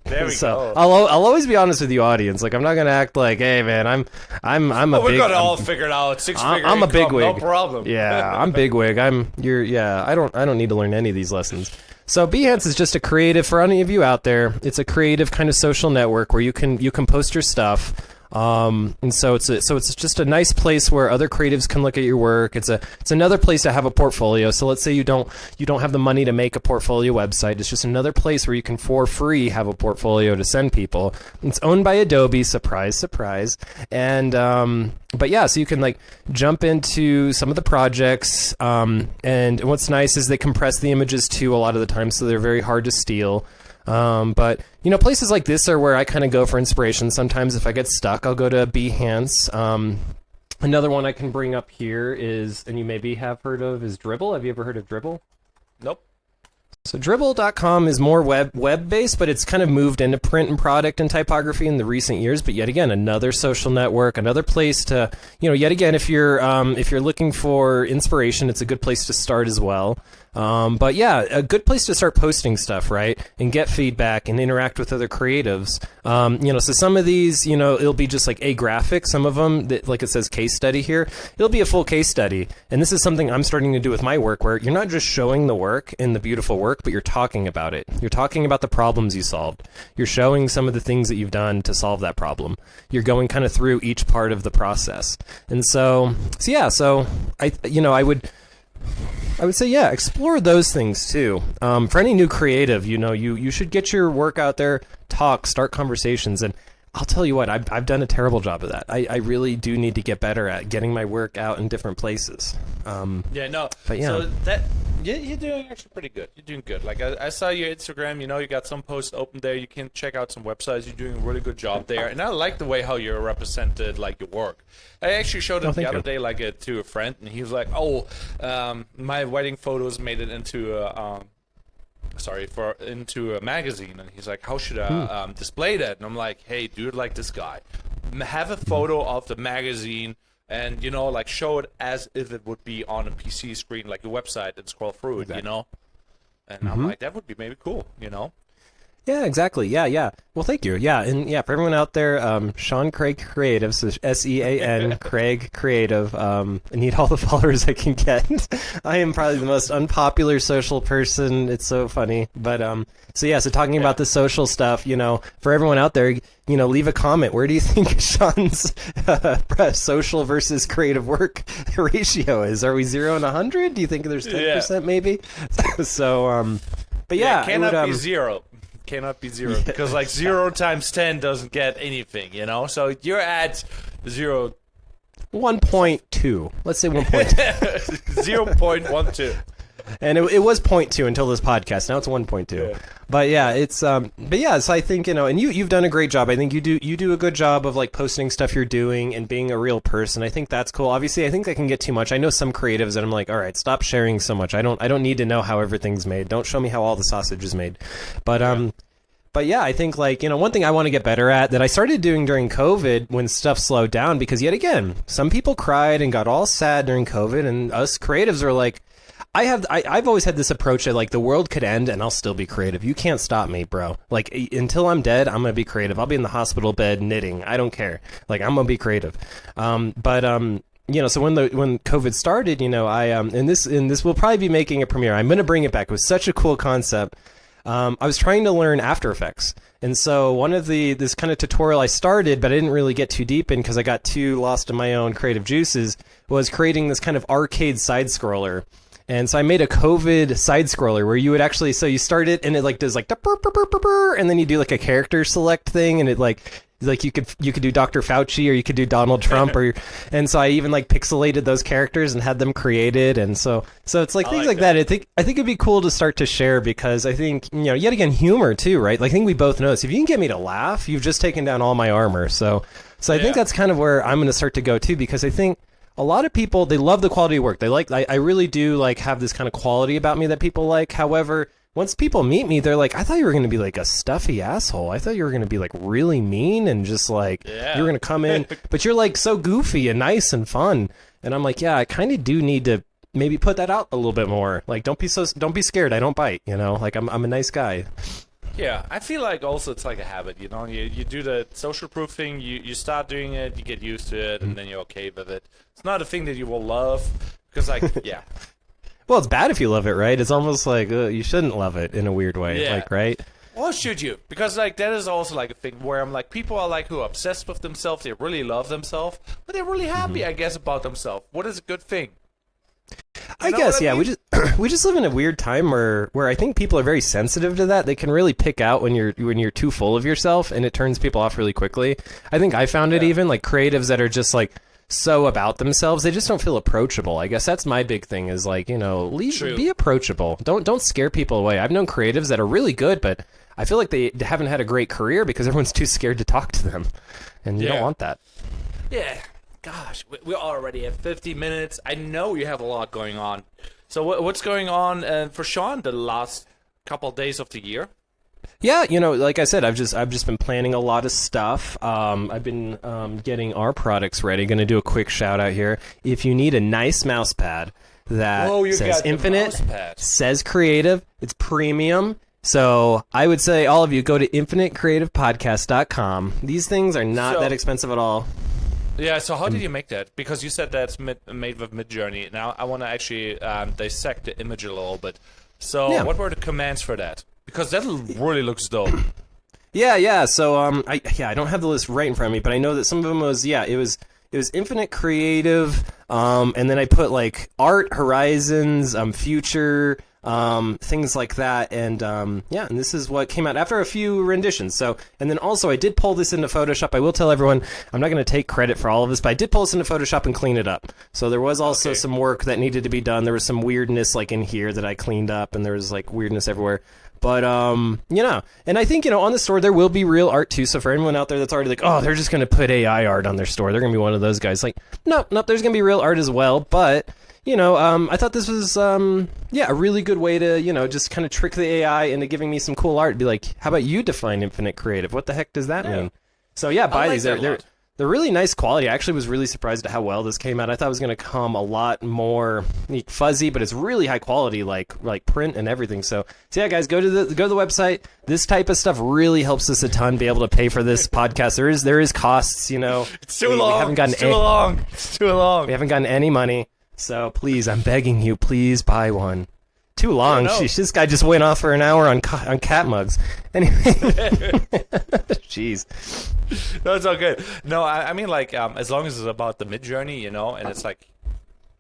A: we go.
B: I'll always be honest with you, audience. Like, I'm not going to act like, hey man, I'm a big.
A: We got it all figured out. Six-figure
B: I'm a
A: income,
B: bigwig.
A: No problem.
B: Yeah, I'm bigwig. I don't need to learn any of these lessons. So Behance is just a creative, for any of you out there, it's a creative kind of social network where you can post your stuff. And so it's just a nice place where other creatives can look at your work. It's another place to have a portfolio. So let's say you don't have the money to make a portfolio website. It's just another place where you can for free have a portfolio to send people. It's owned by Adobe, surprise, surprise. And but yeah, so you can like jump into some of the projects. And what's nice is they compress the images too a lot of the time, so they're very hard to steal. But you know, places like this are where I kind of go for inspiration. Sometimes if I get stuck, I'll go to Behance. Another one I can bring up here is, and you maybe have heard of, is Dribbble. Have you ever heard of Dribbble?
A: Nope.
B: So Dribbble.com is more web-based, but it's kind of moved into print and product and typography in the recent years. But yet again, another social network, another place to, you know, yet again, if you're looking for inspiration, it's a good place to start as well. But yeah, a good place to start posting stuff, right? And get feedback and interact with other creatives. You know, so some of these, you know, it'll be just like a graphic. Some of them, that, like it says case study here, it'll be a full case study. And this is something I'm starting to do with my work, where you're not just showing the work and the beautiful work, but you're talking about it. You're talking about the problems you solved. You're showing some of the things that you've done to solve that problem. You're going kind of through each part of the process. And so I would say, yeah, explore those things too. For any new creative, you know, you should get your work out there, talk, start conversations. And I'll tell you what, I've done a terrible job of that. I really do need to get better at getting my work out in different places. But yeah.
A: So you're doing actually pretty good. You're doing good. Like I saw your Instagram, you know, you got some posts open there. You can check out some websites. You're doing a really good job there. And I like the way how you represented like your work. I actually showed it the other day, like to a friend, and he was like, my wedding photos made it into into a magazine. And he's like, how should I display that? And I'm like, hey, do it like this guy. Have a photo of the magazine and, you know, like show it as if it would be on a PC screen, like a website, and scroll through it, you know? And I'm like, that would be maybe cool, you know?
B: Yeah, exactly. Yeah. Well, thank you. Yeah, and yeah, for everyone out there, Sean Craig Creative, so SEAN Craig Creative. I need all the followers I can get. I am probably the most unpopular social person. It's so funny, but so talking about the social stuff, you know, for everyone out there, you know, leave a comment. Where do you think Sean's social versus creative work ratio is? Are we 0 and 100? Do you think there's 10% maybe? So, but yeah,
A: it cannot be 0. Cannot be 0 because like 0 times 10 doesn't get anything, you know. So you're at 0.
B: 1.2. Let's say 1.2.
A: 0.12.
B: And it was 0.2 until this podcast. Now it's 1.2. Yeah. But yeah, it's so I think, you know, and you've done a great job. I think you do a good job of like posting stuff you're doing and being a real person. I think that's cool. Obviously, I think I can get too much. I know some creatives that I'm like, all right, stop sharing so much. I don't need to know how everything's made. Don't show me how all the sausage is made. But But yeah, I think like, one thing I want to get better at that I started doing during COVID when stuff slowed down, because yet again, some people cried and got all sad during COVID, and us creatives are like, I've always had this approach that like the world could end and I'll still be creative. You can't stop me, bro. Like until I'm dead, I'm gonna be creative. I'll be in the hospital bed knitting. I don't care. Like I'm gonna be creative. So when COVID started, I and this will probably be making a premiere. I'm gonna bring it back. It was such a cool concept. I was trying to learn After Effects. And so one of this kind of tutorial I started, but I didn't really get too deep in because I got too lost in my own creative juices, was creating this kind of arcade side scroller. And so I made a COVID side scroller where you would actually, so you start it and it like does like the burr, burr, burr, burr, burr, and then you do like a character select thing, and it like you could do Dr. Fauci, or you could do Donald Trump, and so I even like pixelated those characters and had them created, and so it's like things like that. I think it'd be cool to start to share, because I think yet again, humor too, right? Like I think we both know this. If you can get me to laugh, you've just taken down all my armor. So I think that's kind of where I'm going to start to go too, because I think a lot of people, they love the quality of work. They like, I really do like have this kind of quality about me that people like. However, once people meet me, they're like, I thought you were going to be like a stuffy asshole. I thought you were going to be like really mean and just like, you're going to come in, but you're like so goofy and nice and fun. And I'm like, yeah, I kind of do need to maybe put that out a little bit more. Like, don't be scared. I don't bite, like I'm a nice guy.
A: Yeah, I feel like also it's like a habit, you do the social proof thing, you start doing it, you get used to it, and then you're okay with it. It's not a thing that you will love, because like, yeah.
B: Well, it's bad if you love it, right? It's almost like you shouldn't love it in a weird way, like, right?
A: Or should you? Because like that is also like a thing where I'm like, people are like who are obsessed with themselves, they really love themselves, but they're really happy, I guess, about themselves. What is a good thing?
B: I guess, yeah. We just live in a weird time where I think people are very sensitive to that. They can really pick out when you're too full of yourself, and it turns people off really quickly. I think I found it even like creatives that are just like so about themselves, they just don't feel approachable. I guess that's my big thing is like, be approachable. Don't scare people away. I've known creatives that are really good, but I feel like they haven't had a great career because everyone's too scared to talk to them, and you don't want that.
A: Yeah. Gosh, we're already at 50 minutes. I know you have a lot going on. So what's going on for Sean the last couple of days of the year?
B: Yeah, like I said, I've just been planning a lot of stuff. I've been getting our products ready. Going to do a quick shout out here. If you need a nice mouse pad that says Infinite, says Creative, it's premium. So I would say all of you go to infinitecreativepodcast.com. These things are not that expensive at all.
A: Yeah, so how did you make that? Because you said that's made with Midjourney. Now I want to actually dissect the image a little bit. So what were the commands for that? Because that really looks dope.
B: Yeah. So I don't have the list right in front of me, but I know that some of them was it was Infinite Creative, and then I put like art, horizons, future, things like that, and and this is what came out after a few renditions. So, and then also I did pull this into Photoshop. I will tell everyone I'm not going to take credit for all of this, but I did pull this into Photoshop and clean it up. So there was also some work that needed to be done. There was some weirdness like in here that I cleaned up, and there was like weirdness everywhere. But, and I think, on the store, there will be real art, too. So for anyone out there that's already like, oh, they're just going to put AI art on their store, they're going to be one of those guys. Like, nope, there's going to be real art as well. But, I thought this was, a really good way to, just kind of trick the AI into giving me some cool art. Be like, how about you define Infinite Creative? What the heck does that mean? So, buy these. They're really nice quality. I actually was really surprised at how well this came out. I thought it was going to come a lot more fuzzy, but it's really high quality, like print and everything. So yeah, guys, go to the website. This type of stuff really helps us a ton. Be able to pay for this podcast. There is costs.
A: It's too long. We haven't gotten It's too long.
B: We haven't gotten any money. So please, I'm begging you, please buy one. Too long. Sheesh, this guy just went off for an hour on cat mugs. Anyway, jeez.
A: No, it's all good. No, I mean like as long as it's about the Midjourney, and it's like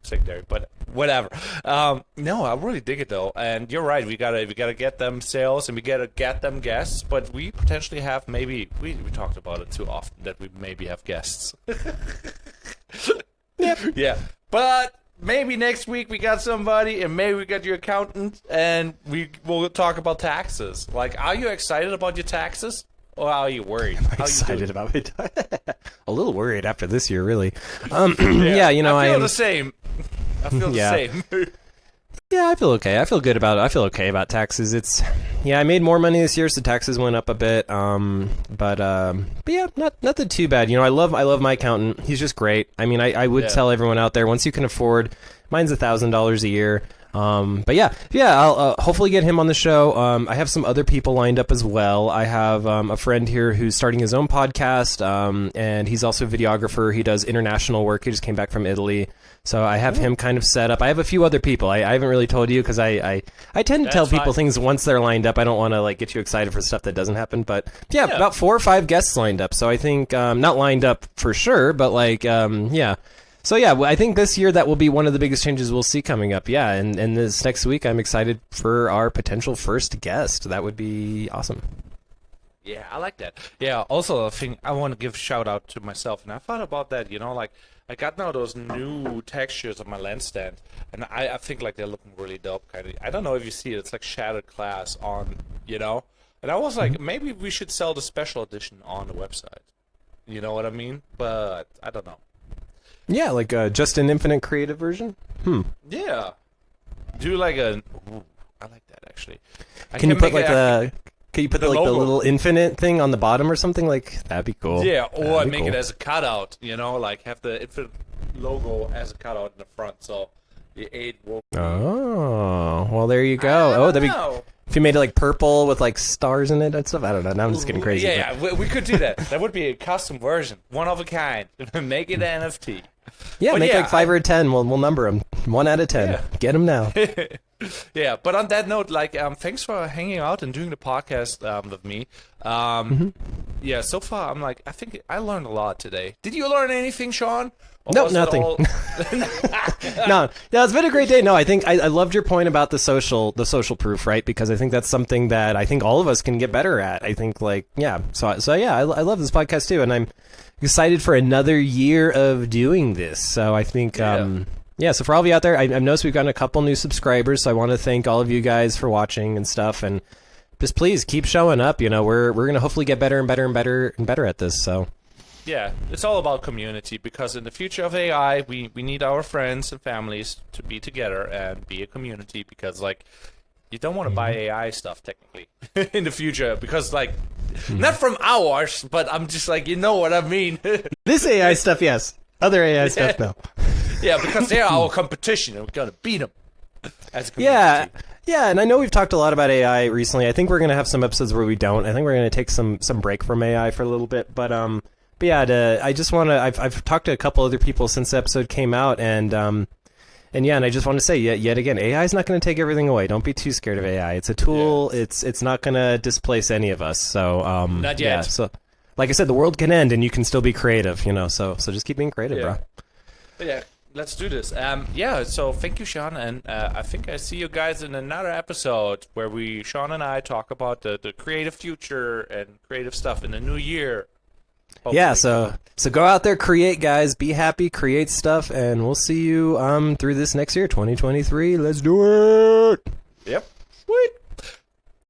A: secondary, but whatever. No, I really dig it though, and you're right. We gotta get them sales and we gotta get them guests, but we potentially have we talked about it too often that we maybe have guests.
B: Yep.
A: Yeah, but. Maybe next week we got somebody, and maybe we got your accountant, and we will talk about taxes. Like, are you excited about your taxes, or are you worried?
B: I'm excited about it. A little worried after this year, really.
A: I feel the same. I feel the same.
B: Yeah, I feel okay. I feel good about it. I feel okay about taxes. I made more money this year, so taxes went up a bit. But yeah, nothing too bad. I love my accountant. He's just great. I mean, I would tell everyone out there, once you can afford, mine's $1,000 a year. But yeah, I'll hopefully get him on the show. I have some other people lined up as well. I have a friend here who's starting his own podcast, and he's also a videographer. He does international work. He just came back from Italy. So I have him kind of set up. I have a few other people. I haven't really told you because I tend to tell people things once they're lined up. I don't want to like get you excited for stuff that doesn't happen. But yeah, about 4 or 5 guests lined up. So I think not lined up for sure, but like yeah. So yeah, I think this year that will be one of the biggest changes we'll see coming up. Yeah, and this next week I'm excited for our potential first guest. That would be awesome.
A: Yeah, I like that. Yeah, also I think I want to give a shout out to myself, and I thought about that. Like I got now those new textures on my lens stand, and I think like they're looking really dope. Kind of. I don't know if you see it. It's like shattered glass on, And I was like, maybe we should sell the special edition on the website. You know what I mean? But I don't know.
B: Yeah, like just an infinite creative version.
A: Yeah. Do like I like that actually.
B: Can you put like Can you put the little infinite thing on the bottom or something? Like that'd be cool.
A: Yeah, or make it as a cutout. Like have the infinite logo as a cutout in the front, so the 8 will.
B: Oh, well, there you go. That'd be. If you made it like purple with like stars in it and stuff, I don't know. Now I'm just getting crazy.
A: Yeah, we could do that. That would be a custom version, one of a kind. Make it NFT.
B: Yeah, but make like 5 or 10. We'll number them 1 out of 10.
A: Yeah.
B: Get them now.
A: Yeah, but on that note, like, thanks for hanging out and doing the podcast with me. Yeah, so far I'm like, I think I learned a lot today. Did you learn anything, Sean?
B: Nope, nothing. No, it's been a great day. No, I think I loved your point about the social proof, right? Because I think that's something that I think all of us can get better at. I think like, yeah. So yeah, I love this podcast too, and I'm excited for another year of doing this. So I think, yeah, so for all of you out there, I've noticed we've gotten a couple new subscribers, so I want to thank all of you guys for watching and stuff, and just please keep showing up. We're going to hopefully get better and better and better and better at this, so.
A: Yeah, it's all about community, because in the future of AI, we need our friends and families to be together and be a community, because, like, you don't want to buy AI stuff, technically, in the future, because, like, not from ours, but I'm just like, you know what I mean.
B: This AI stuff, yes. Other AI stuff, no.
A: Yeah, because they're our competition, and we're going to beat them as a community.
B: Yeah, and I know we've talked a lot about AI recently. I think we're going to have some episodes where we don't. I think we're going to take some break from AI for a little bit, but yeah, I just want to. I've talked to a couple other people since the episode came out, and I just want to say yet again, AI is not going to take everything away. Don't be too scared of AI. It's a tool. Yeah. It's not going to displace any of us. So
A: not yet.
B: Yeah, so like I said, the world can end, and you can still be creative. So just keep being creative, bro.
A: Yeah. Let's do this. So thank you, Sean, and I think I see you guys in another episode where Sean and I talk about the creative future and creative stuff in the new year. Hopefully.
B: Yeah, so go out there, create, guys. Be happy, create stuff, and we'll see you through this next year, 2023. Let's do it.
A: Yep. Sweet.